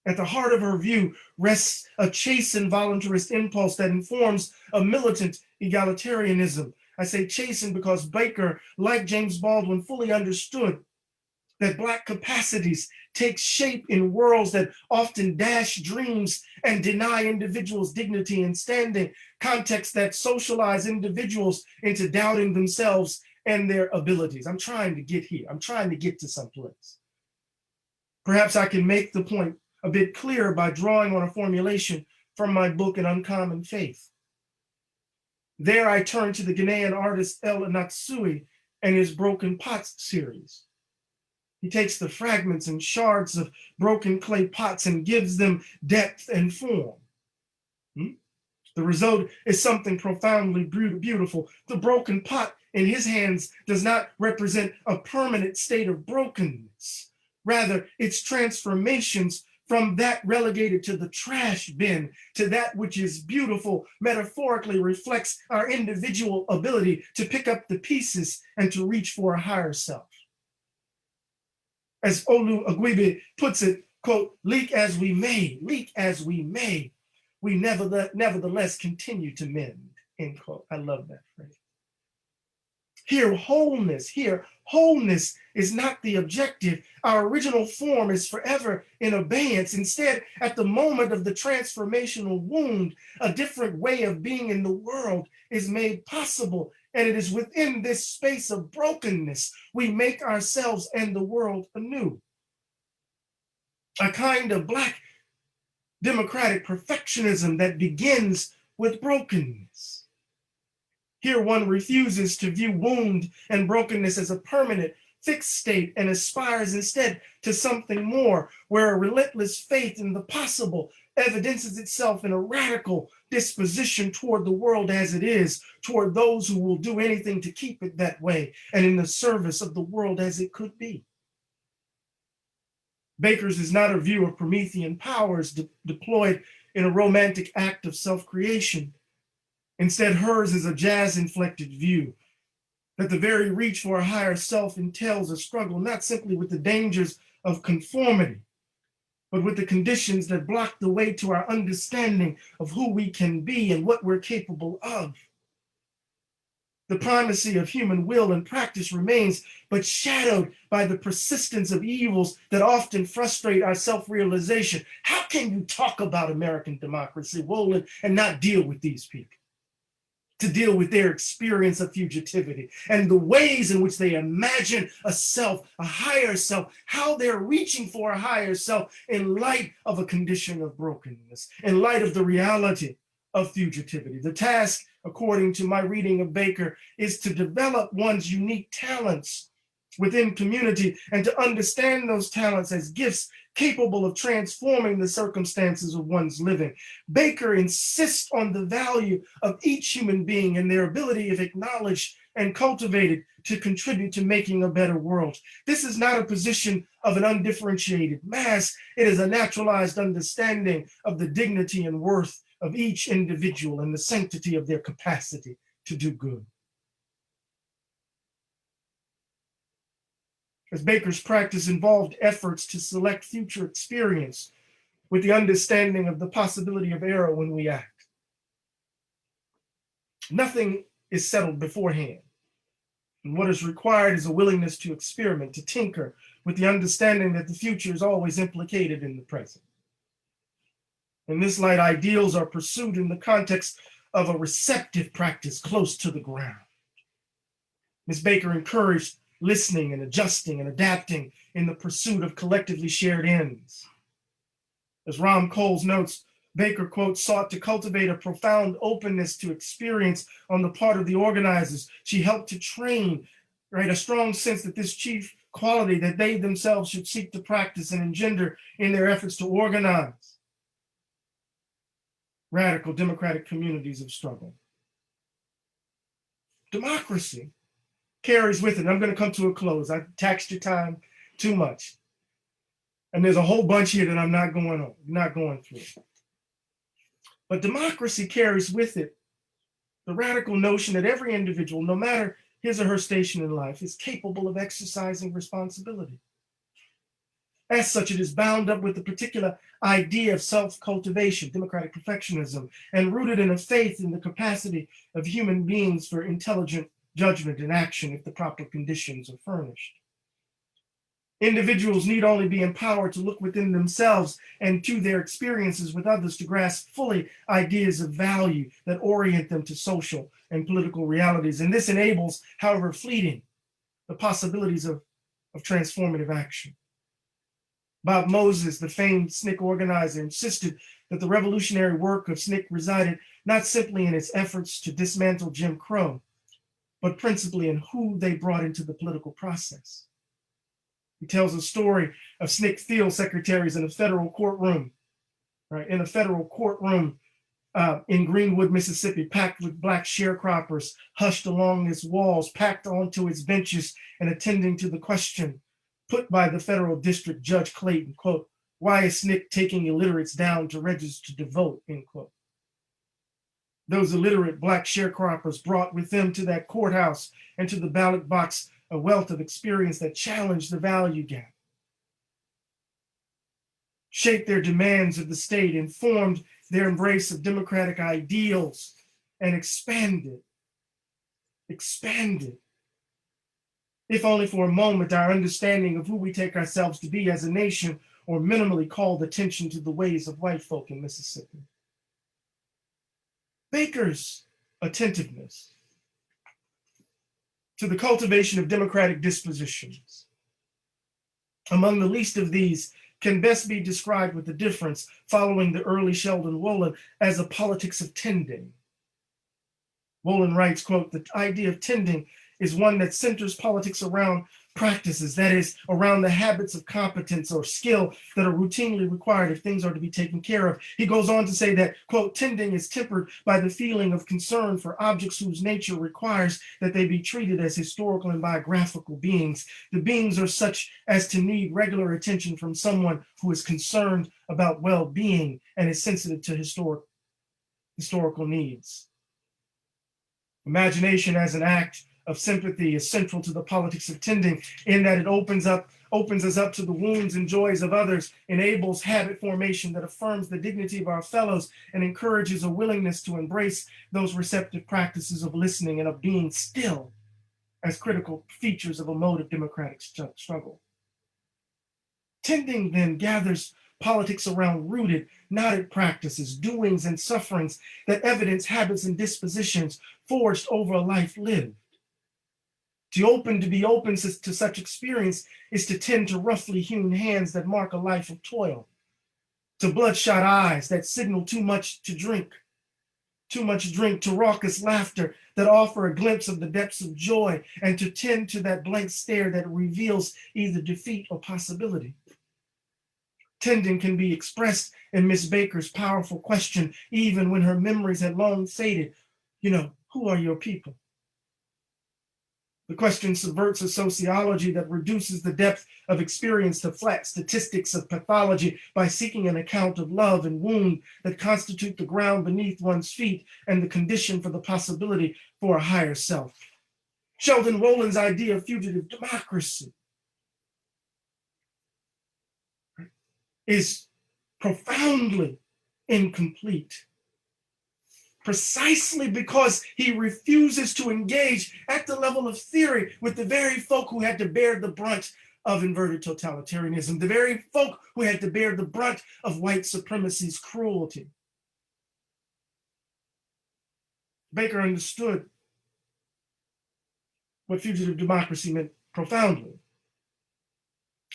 At the heart of her view rests a chastened voluntarist impulse that informs a militant egalitarianism. I say chastened because Baker, like James Baldwin, fully understood that Black capacities take shape in worlds that often dash dreams and deny individuals dignity and standing, contexts that socialize individuals into doubting themselves and their abilities. I'm trying to get here. I'm trying to get to someplace. Perhaps I can make the point a bit clearer by drawing on a formulation from my book, An Uncommon Faith. There I turn to the Ghanaian artist El Natsui and his Broken Pots series. He takes the fragments and shards of broken clay pots and gives them depth and form. The result is something profoundly beautiful. The broken pot in his hands does not represent a permanent state of brokenness. Rather, its transformations from that relegated to the trash bin to that which is beautiful metaphorically reflects our individual ability to pick up the pieces and to reach for a higher self. As Olu Agwibe puts it, quote, leak as we may, we nevertheless continue to mend, end quote. I love that phrase. Here, wholeness is not the objective. Our original form is forever in abeyance. Instead, at the moment of the transformational wound, a different way of being in the world is made possible. And it is within this space of brokenness we make ourselves and the world anew. A kind of Black democratic perfectionism that begins with brokenness. Here one refuses to view wound and brokenness as a permanent, fixed state and aspires instead to something more, where a relentless faith in the possible evidences itself in a radical disposition toward the world as it is, toward those who will do anything to keep it that way, and in the service of the world as it could be. Baker's is not a view of Promethean powers deployed in a romantic act of self-creation. Instead, hers is a jazz-inflected view that the very reach for a higher self entails a struggle not simply with the dangers of conformity, but with the conditions that block the way to our understanding of who we can be and what we're capable of. The primacy of human will and practice remains, but shadowed by the persistence of evils that often frustrate our self-realization. How can you talk about American democracy, Roland, and not deal with these people? To deal with their experience of fugitivity and the ways in which they imagine a self, a higher self, how they're reaching for a higher self in light of a condition of brokenness, in light of the reality of fugitivity. The task, according to my reading of Baker, is to develop one's unique talents within community and to understand those talents as gifts capable of transforming the circumstances of one's living. Baker insists on the value of each human being and their ability, if acknowledged and cultivated, to contribute to making a better world. This is not a position of an undifferentiated mass. It is a naturalized understanding of the dignity and worth of each individual and the sanctity of their capacity to do good. As Baker's practice involved efforts to select future experience with the understanding of the possibility of error when we act. Nothing is settled beforehand. And what is required is a willingness to experiment, to tinker, with the understanding that the future is always implicated in the present. In this light, ideals are pursued in the context of a receptive practice close to the ground. Ms. Baker encouraged listening and adjusting and adapting in the pursuit of collectively shared ends. As Ram Coles notes, Baker, quote, sought to cultivate a profound openness to experience on the part of the organizers. She helped to train, right, a strong sense that this chief quality that they themselves should seek to practice and engender in their efforts to organize radical democratic communities of struggle. Democracy carries with it, I'm going to come to a close. I've taxed your time too much. And there's a whole bunch here that I'm not going through. But democracy carries with it the radical notion that every individual, no matter his or her station in life, is capable of exercising responsibility. As such, it is bound up with the particular idea of self-cultivation, democratic perfectionism, and rooted in a faith in the capacity of human beings for intelligent judgment and action if the proper conditions are furnished. Individuals need only be empowered to look within themselves and to their experiences with others to grasp fully ideas of value that orient them to social and political realities. And this enables, however fleeting, the possibilities of transformative action. Bob Moses, the famed SNCC organizer, insisted that the revolutionary work of SNCC resided not simply in its efforts to dismantle Jim Crow, but principally in who they brought into the political process. He tells a story of SNCC field secretaries in a federal courtroom, right? In a federal courtroom in Greenwood, Mississippi, packed with Black sharecroppers, hushed along its walls, packed onto its benches, and attending to the question put by the federal district judge Clayton, quote, "Why is SNCC taking illiterates down to register to vote," end quote. Those illiterate Black sharecroppers brought with them to that courthouse and to the ballot box a wealth of experience that challenged the value gap, shaped their demands of the state, informed their embrace of democratic ideals, and expanded, if only for a moment, our understanding of who we take ourselves to be as a nation, or minimally called attention to the ways of white folk in Mississippi. Baker's attentiveness to the cultivation of democratic dispositions, among the least of these, can best be described with the difference following the early Sheldon Wolin as a politics of tending. Wolin writes, quote, "The idea of tending is one that centers politics around practices, that is, around the habits of competence or skill that are routinely required if things are to be taken care of." He goes on to say that, quote, "Tending is tempered by the feeling of concern for objects whose nature requires that they be treated as historical and biographical beings. The beings are such as to need regular attention from someone who is concerned about well-being and is sensitive to historical needs. Imagination as an act of sympathy is central to the politics of tending, in that it opens us up to the wounds and joys of others, enables habit formation that affirms the dignity of our fellows, and encourages a willingness to embrace those receptive practices of listening and of being still as critical features of a mode of democratic struggle. Tending then gathers politics around rooted, knotted practices, doings, and sufferings that evidence habits and dispositions forged over a life lived. To be open to such experience is to tend to roughly hewn hands that mark a life of toil, to bloodshot eyes that signal too much drink, to raucous laughter that offer a glimpse of the depths of joy, and to tend to that blank stare that reveals either defeat or possibility. Tending can be expressed in Miss Baker's powerful question, even when her memories had long faded. Who are your people? The question subverts a sociology that reduces the depth of experience to flat statistics of pathology by seeking an account of love and wound that constitute the ground beneath one's feet and the condition for the possibility for a higher self. Sheldon Rowland's idea of fugitive democracy is profoundly incomplete, precisely because he refuses to engage at the level of theory with the very folk who had to bear the brunt of inverted totalitarianism, the very folk who had to bear the brunt of white supremacy's cruelty. Baker understood what fugitive democracy meant profoundly.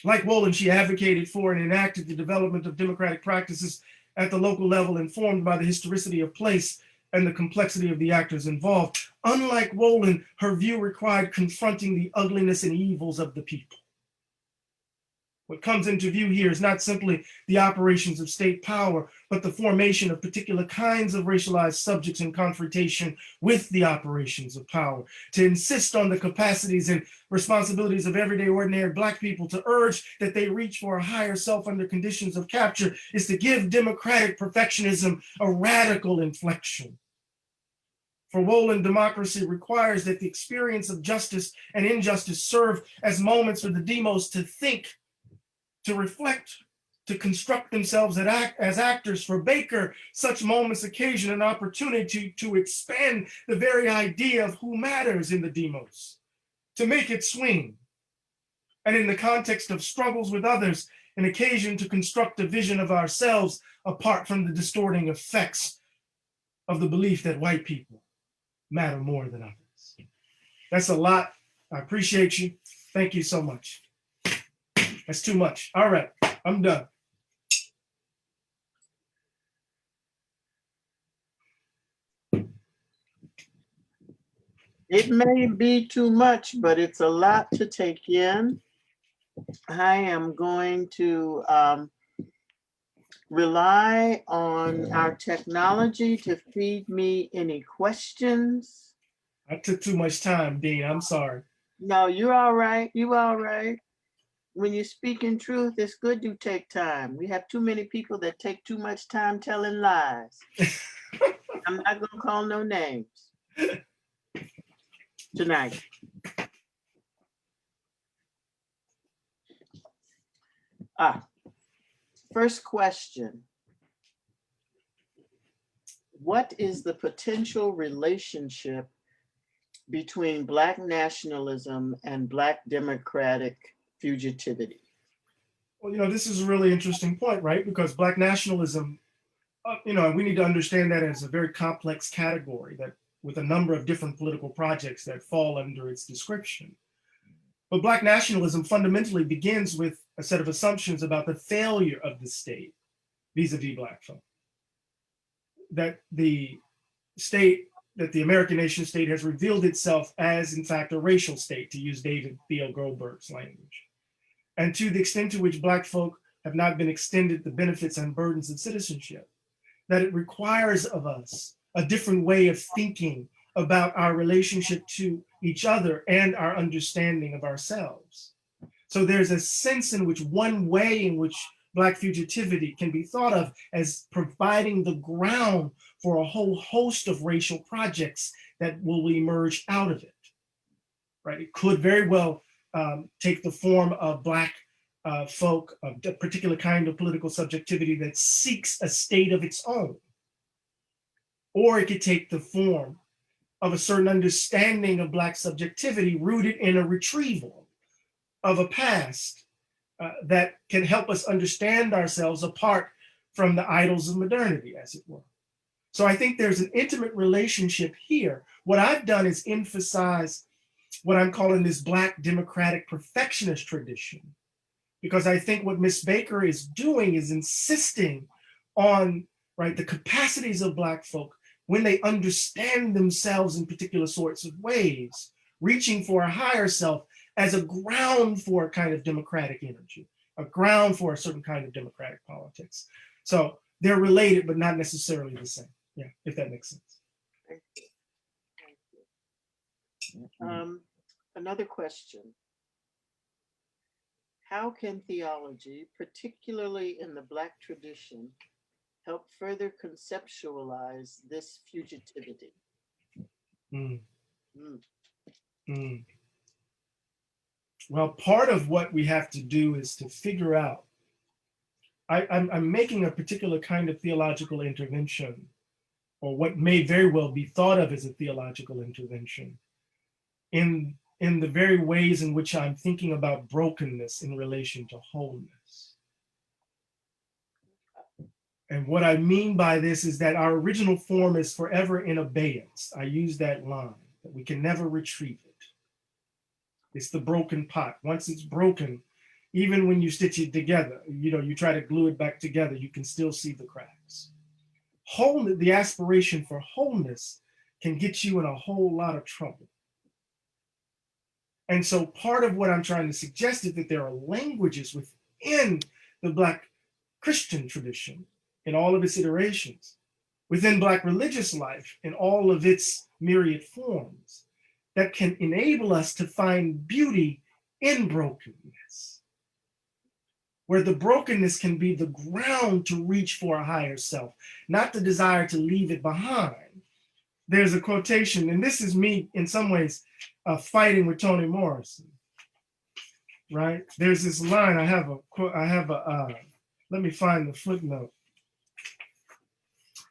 Like Wolin, she advocated for and enacted the development of democratic practices at the local level, informed by the historicity of place and the complexity of the actors involved. Unlike Wolin, her view required confronting the ugliness and evils of the people. What comes into view here is not simply the operations of state power, but the formation of particular kinds of racialized subjects in confrontation with the operations of power. To insist on the capacities and responsibilities of everyday ordinary Black people, to urge that they reach for a higher self under conditions of capture, is to give democratic perfectionism a radical inflection. For Wolin, democracy requires that the experience of justice and injustice serve as moments for the demos to think, to reflect, to construct themselves as actors. For Baker, such moments occasion an opportunity to expand the very idea of who matters in the demos, to make it swing. And in the context of struggles with others, an occasion to construct a vision of ourselves apart from the distorting effects of the belief that white people matter more than others. That's a lot. I appreciate you. Thank you so much. That's too much. All right, I'm done. It may be too much, but it's a lot to take in. I am going to rely on our technology to feed me any questions. I took too much time, Dean. I'm sorry. No, you're all right. You all right. When you speak in truth, it's good to take time. We have too many people that take too much time telling lies. I'm not gonna call no names tonight. First question. What is the potential relationship between Black nationalism and Black democratic fugitivity? Well, this is a really interesting point, right? Because Black nationalism, we need to understand that as a very complex category that with a number of different political projects that fall under its description. But Black nationalism fundamentally begins with a set of assumptions about the failure of the state vis-a-vis Black folk. That the state, that the American nation state has revealed itself as, in fact, a racial state, to use David Theo Goldberg's language. And to the extent to which Black folk have not been extended the benefits and burdens of citizenship, that it requires of us a different way of thinking about our relationship to each other and our understanding of ourselves. So there's a sense in which one way in which Black fugitivity can be thought of as providing the ground for a whole host of racial projects that will emerge out of it, right? It could very well take the form of Black folk, a particular kind of political subjectivity that seeks a state of its own. Or it could take the form of a certain understanding of Black subjectivity rooted in a retrieval of a past that can help us understand ourselves apart from the idols of modernity, as it were. So I think there's an intimate relationship here. What I've done is emphasize what I'm calling this Black democratic perfectionist tradition, because I think what Miss Baker is doing is insisting on, right, the capacities of Black folk when they understand themselves in particular sorts of ways, reaching for a higher self as a ground for a kind of democratic energy, a ground for a certain kind of democratic politics. So they're related, but not necessarily the same. Yeah, if that makes sense. Another another question. How can theology, particularly in the Black tradition, help further conceptualize this fugitivity? Mm, Mm, mm. Well, part of what we have to do is to figure out. I'm making a particular kind of theological intervention, or what may very well be thought of as a theological intervention, in the very ways in which I'm thinking about brokenness in relation to wholeness. And what I mean by this is that our original form is forever in abeyance. I use that line, that we can never retrieve it. It's the broken pot. Once it's broken, even when you stitch it together, you try to glue it back together, you can still see the cracks. Wholeness, the aspiration for wholeness, can get you in a whole lot of trouble. And so part of what I'm trying to suggest is that there are languages within the Black Christian tradition in all of its iterations, within Black religious life in all of its myriad forms, that can enable us to find beauty in brokenness, where the brokenness can be the ground to reach for a higher self, not the desire to leave it behind. There's a quotation, and this is me in some ways fighting with Toni Morrison, right? There's this line, let me find the footnote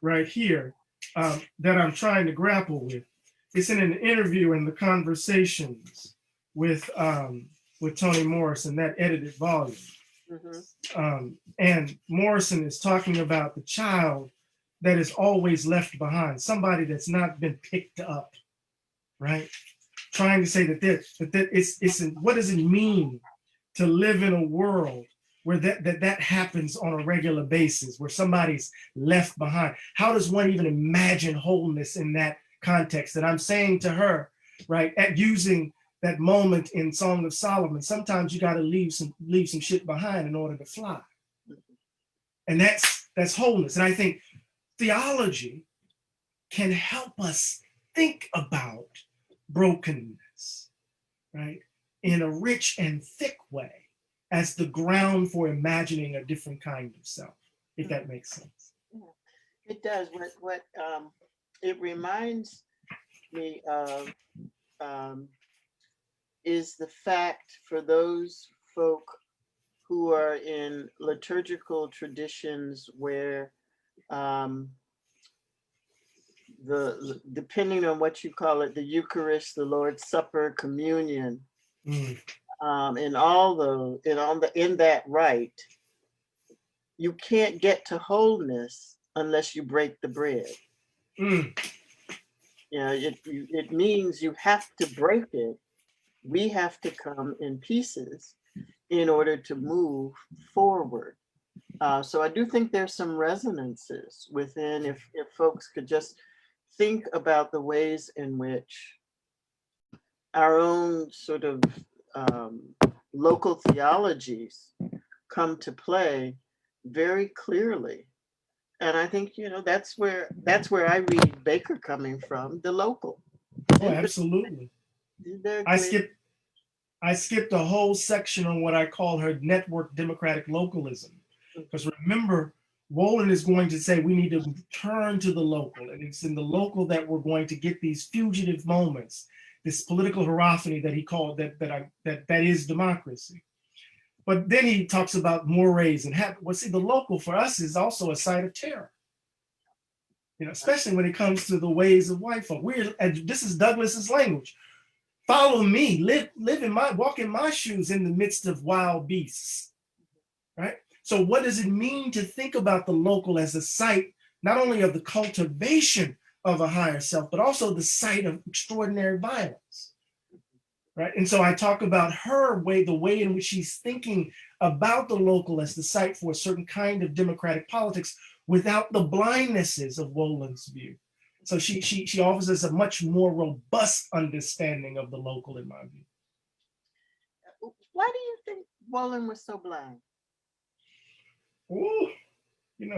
right here that I'm trying to grapple with. It's in an interview in the Conversations with Toni Morrison, that edited volume. And Morrison is talking about the child that is always left behind, somebody that's not been picked up, right? Trying to say that what does it mean to live in a world where that happens on a regular basis, where somebody's left behind? How does one even imagine wholeness in that context? And I'm saying to her, right, at using that moment in Song of Solomon, sometimes you got to leave some shit behind in order to fly. And that's wholeness. And I think theology can help us think about brokenness, right, in a rich and thick way, as the ground for imagining a different kind of self, if that makes sense. yeah, it does. What it reminds me of is the fact, for those folk who are in liturgical traditions where depending on what you call it, the Eucharist, the Lord's Supper, communion, in that rite, you can't get to wholeness unless you break the bread. It means you have to break it. We have to come in pieces in order to move forward. So I do think there's some resonances within, if folks could just think about the ways in which our own sort of local theologies come to play very clearly. And I think, that's where I read Baker coming from, the local. Oh, absolutely. I skipped a whole section on what I call her network democratic localism. Because remember, Wolin is going to say we need to turn to the local, and it's in the local that we're going to get these fugitive moments, this political hierophany that he called that is democracy. But then he talks about mores and the local for us is also a site of terror. Especially when it comes to the ways of white folk. This is Douglas's language. Follow me, walk in my shoes in the midst of wild beasts, right? So what does it mean to think about the local as a site, not only of the cultivation of a higher self, but also the site of extraordinary violence, right? And so I talk about the way in which she's thinking about the local as the site for a certain kind of democratic politics without the blindnesses of Wolin's view. So she offers us a much more robust understanding of the local, in my view. Why do you think Wolin was so blind? Ooh,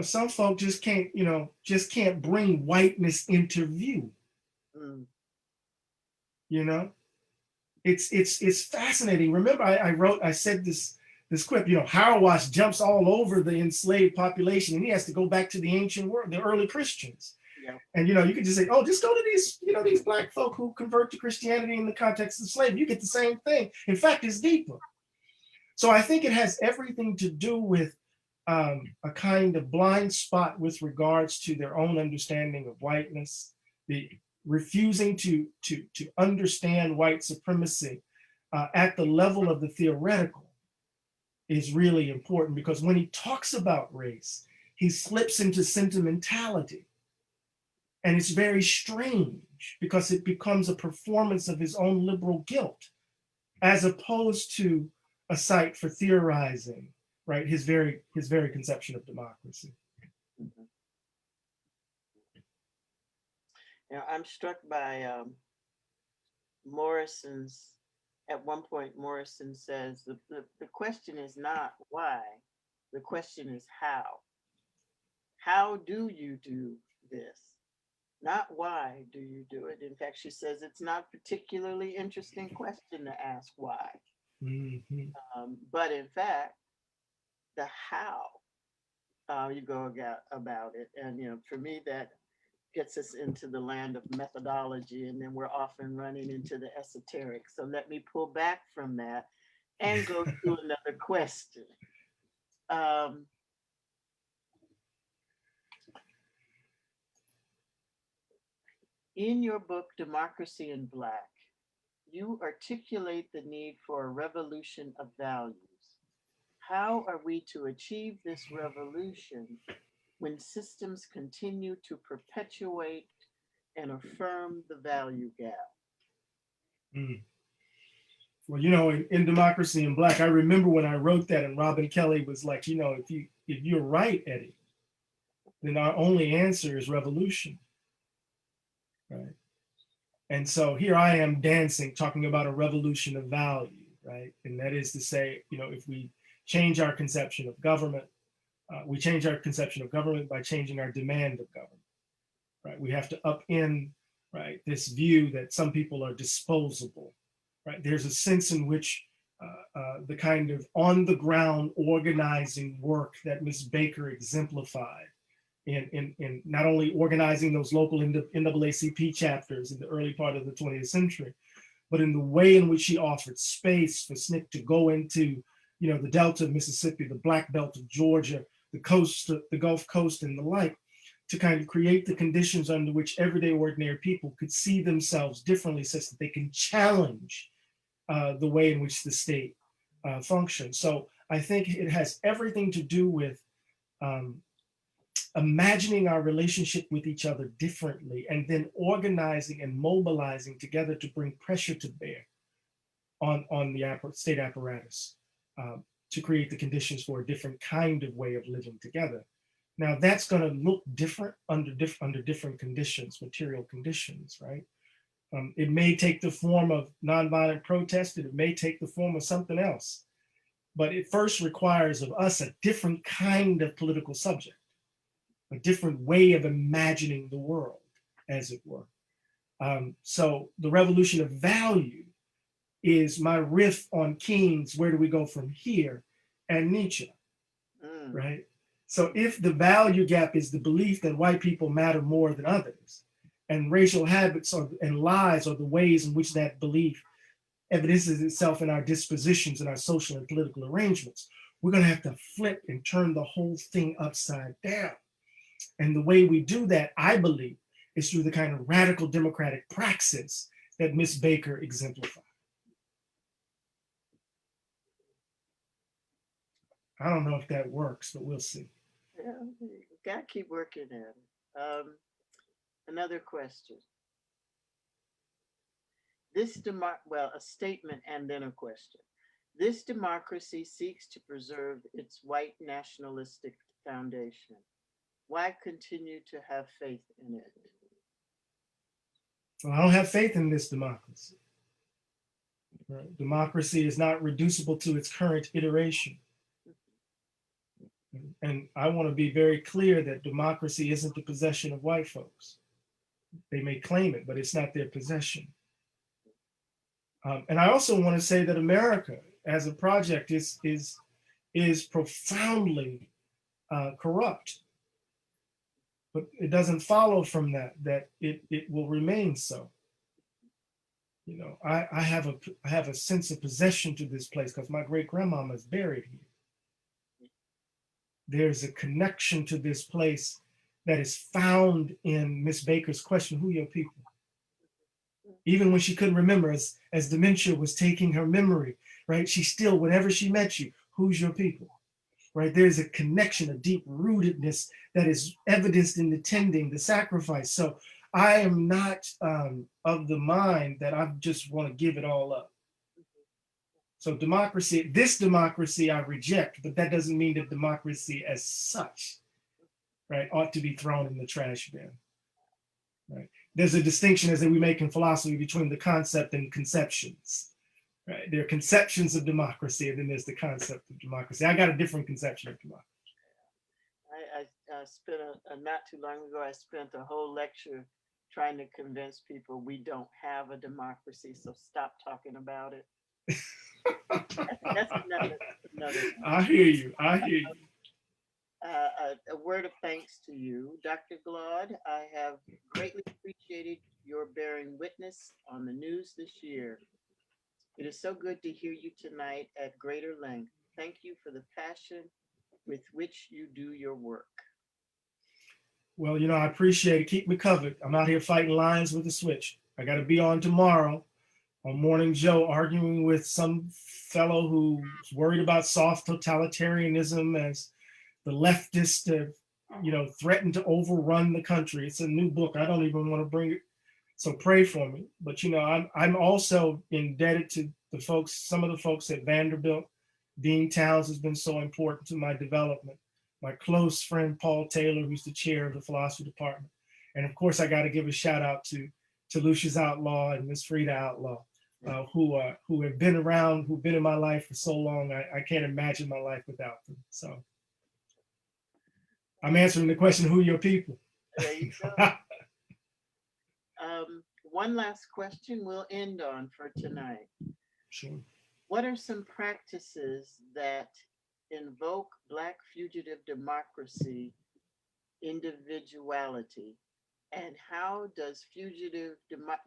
some folk just can't bring whiteness into view. it's fascinating. Remember, I said this quip, you know, Harawash jumps all over the enslaved population and he has to go back to the ancient world, the early Christians. Yeah. And you know, you could just say, oh, just go to these, you know, these black folk who convert to Christianity in the context of slavery. You get the same thing. In fact, it's deeper. So I think it has everything to do with a kind of blind spot with regards to their own understanding of whiteness, the refusing to understand white supremacy at the level of the theoretical is really important, because when he talks about race, he slips into sentimentality. And it's very strange because it becomes a performance of his own liberal guilt, as opposed to a site for theorizing, right? His very conception of democracy. Mhm. Now, I'm struck by Morrison's, at one point, Morrison says the question is not why, the question is how. How do you do this? Not why do you do it. In fact, she says it's not a particularly interesting question to ask why. Mhm. But in fact, the how you go about it. And, you know, for me, that gets us into the land of methodology, and then we're often running into the esoteric. So let me pull back from that and go to another question. Um, in your book, Democracy in Black, you articulate the need for a revolution of values. How are we to achieve this revolution when systems continue to perpetuate and affirm the value gap? Mm. Well, you know, in Democracy in Black, I remember when I wrote that, and Robin Kelly was like, you know, if you're right, Eddie, then our only answer is revolution, right? And so here I am dancing, talking about a revolution of value, right? And that is to say, you know, if we change our conception of government, we change our conception of government by changing our demand of government, right? We have to upend, right, this view that some people are disposable, right? There's a sense in which the kind of on the ground organizing work that Ms. Baker exemplified in not only organizing those local NAACP chapters in the early part of the 20th century, but in the way in which she offered space for SNCC to go into, you know, the Delta of Mississippi, the Black Belt of Georgia, the coast, the Gulf Coast, and the like, to kind of create the conditions under which everyday ordinary people could see themselves differently, such that they can challenge the way in which the state functions. So I think it has everything to do with um, imagining our relationship with each other differently, and then organizing and mobilizing together to bring pressure to bear on the state apparatus to create the conditions for a different kind of way of living together. Now that's going to look different under different conditions, material conditions, right? It may take the form of nonviolent protest, and it may take the form of something else, but it first requires of us a different kind of political subject, a different way of imagining the world, as it were. So the revolution of value is my riff on Keynes, Where Do We Go From Here, and Nietzsche, Mm, right? So if the value gap is the belief that white people matter more than others, and racial habits and lies are the ways in which that belief evidences itself in our dispositions and our social and political arrangements, we're going to have to flip and turn the whole thing upside down. And the way we do that, I believe, is through the kind of radical democratic praxis that Miss Baker exemplified. I don't know if that works, but we'll see. yeah, you gotta keep working at it. Another question. Well, a statement and then a question. This democracy seeks to preserve its white nationalistic foundation. Why continue to have faith in it? Well, I don't have faith in this democracy. Right? Democracy is not reducible to its current iteration. And I want to be very clear that democracy isn't the possession of white folks. They may claim it, but it's not their possession. And I also want to say that America as a project is profoundly corrupt, but it doesn't follow from that it will remain so. You know, I have a sense of possession to this place because my great grandmama is buried here. There's a connection to this place that is found in Miss Baker's question, who your people? Even when she couldn't remember, as dementia was taking her memory, right? She still, whenever she met you, who's your people? Right? There's a connection, a deep rootedness that is evidenced in the tending, the sacrifice. So I am not of the mind that I just want to give it all up. So democracy, this democracy I reject, but that doesn't mean that democracy as such, right, ought to be thrown in the trash bin. Right? There's a distinction as we make in philosophy between the concept and conceptions. Right? There are conceptions of democracy, and then there's the concept of democracy. I got a different conception of democracy. I spent not too long ago, I spent a whole lecture trying to convince people we don't have a democracy, so stop talking about it. That's another. I hear you. I hear you. A word of thanks to you, Dr. Glaude. I have greatly appreciated your bearing witness on the news this year. It is so good to hear you tonight at greater length. Thank you for the passion with which you do your work. Well, you know, I appreciate it. Keep me covered. I'm out here fighting lions with a switch. I got to be on tomorrow on Morning Joe arguing with some fellow who's worried about soft totalitarianism as the leftists have, you know, threatened to overrun the country. It's a new book. I don't even want to bring it. So pray for me. But, you know, I'm also indebted to the folks, some of the folks at Vanderbilt. Dean Towns has been so important to my development. My close friend, Paul Taylor, who's the chair of the philosophy department. And of course, I got to give a shout out to Lucius Outlaw and Miss Frida Outlaw, who have been around, who've been in my life for so long. I can't imagine my life without them. So I'm answering the question, who are your people? There you go. One last question we'll end on for tonight. Sure. What are some practices that invoke Black fugitive democracy individuality? And how does fugitive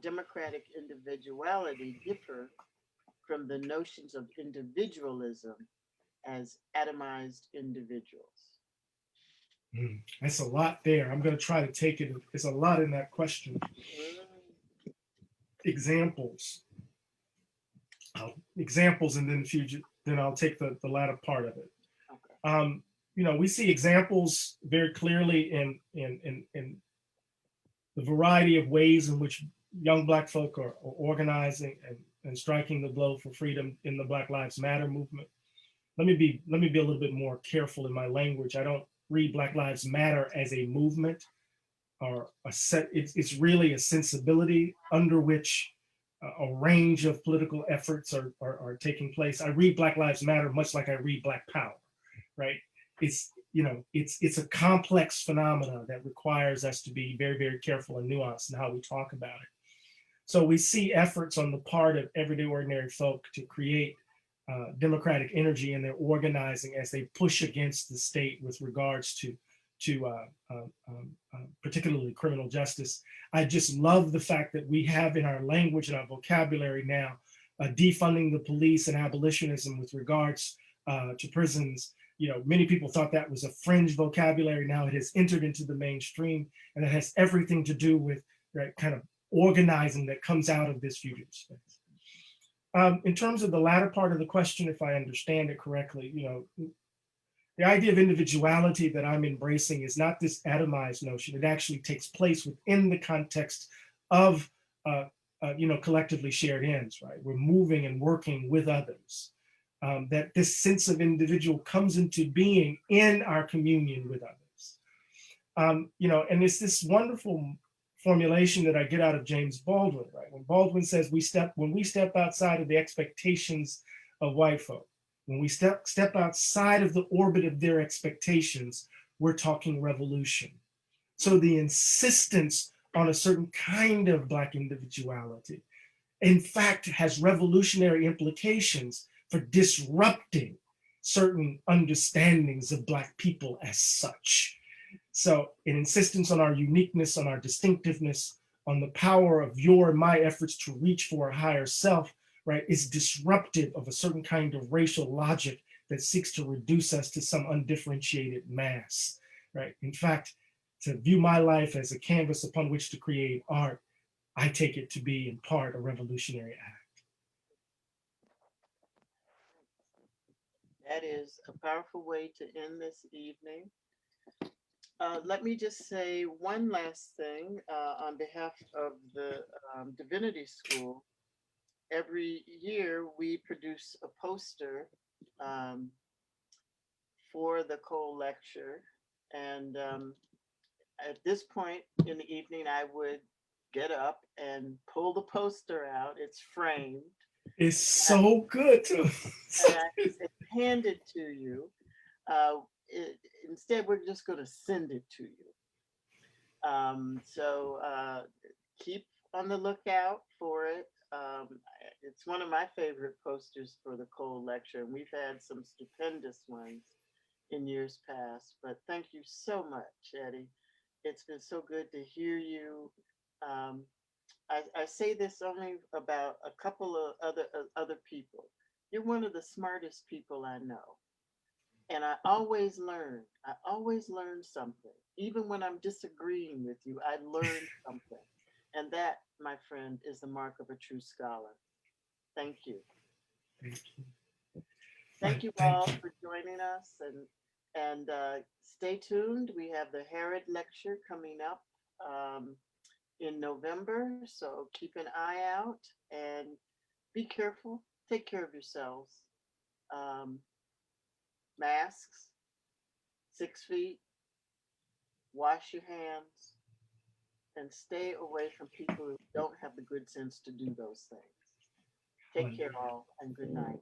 democratic individuality differ from the notions of individualism as atomized individuals? That's a lot there. I'm going to try to take it. There's a lot in that question. Examples. Examples, and then then I'll take the latter part of it. Okay. You know, we see examples very clearly in the variety of ways in which young Black folk are organizing and striking the blow for freedom in the Black Lives Matter movement. Let me be a little bit more careful in my language. I don't read Black Lives Matter as a movement or a set. It's really a sensibility under which a range of political efforts are taking place. I read Black Lives Matter much like I read Black Power, right? It's, you know, it's a complex phenomena that requires us to be very, very careful and nuanced in how we talk about it. So we see efforts on the part of everyday ordinary folk to create democratic energy in their organizing as they push against the state with regards to particularly criminal justice. I just love the fact that we have in our language and our vocabulary now defunding the police and abolitionism with regards to prisons. You know, many people thought that was a fringe vocabulary. Now it has entered into the mainstream, and it has everything to do with right kind of organizing that comes out of this fugitive space. In terms of the latter part of the question, if I understand it correctly, you know, the idea of individuality that I'm embracing is not this atomized notion. It actually takes place within the context of, you know, collectively shared ends, right? We're moving and working with others. That this sense of individual comes into being in our communion with others. You know, and it's this wonderful formulation that I get out of James Baldwin, right? When Baldwin says when we step outside of the expectations of white folk, when we step outside of the orbit of their expectations, we're talking revolution. So the insistence on a certain kind of Black individuality in fact has revolutionary implications for disrupting certain understandings of Black people as such. So an insistence on our uniqueness, on our distinctiveness, on the power of your and my efforts to reach for a higher self, right, is disruptive of a certain kind of racial logic that seeks to reduce us to some undifferentiated mass, right? In fact, to view my life as a canvas upon which to create art, I take it to be in part a revolutionary act. That is a powerful way to end this evening. Let me just say one last thing on behalf of the Divinity School. Every year we produce a poster um, for the Cole lecture. And at this point in the evening, I would get up and pull the poster out. It's framed. It's so good too. And it's handed to you. Uh, Instead, we're just going to send it to you. So keep on the lookout for it. It's one of my favorite posters for the Cole lecture, and we've had some stupendous ones in years past. But thank you so much, Eddie. It's been so good to hear you. Um, I say this only about a couple of other people. You're one of the smartest people I know. And I always learn. I always learn something. Even when I'm disagreeing with you, I learn something. And that, my friend, is the mark of a true scholar. Thank you. Thank you. Thank you Thank all you. for joining us, and stay tuned. We have the Herod lecture coming up in November, so keep an eye out and be careful. Take care of yourselves. Um, Masks, 6 feet, wash your hands, and stay away from people who don't have the good sense to do those things. Take care, all, and good night.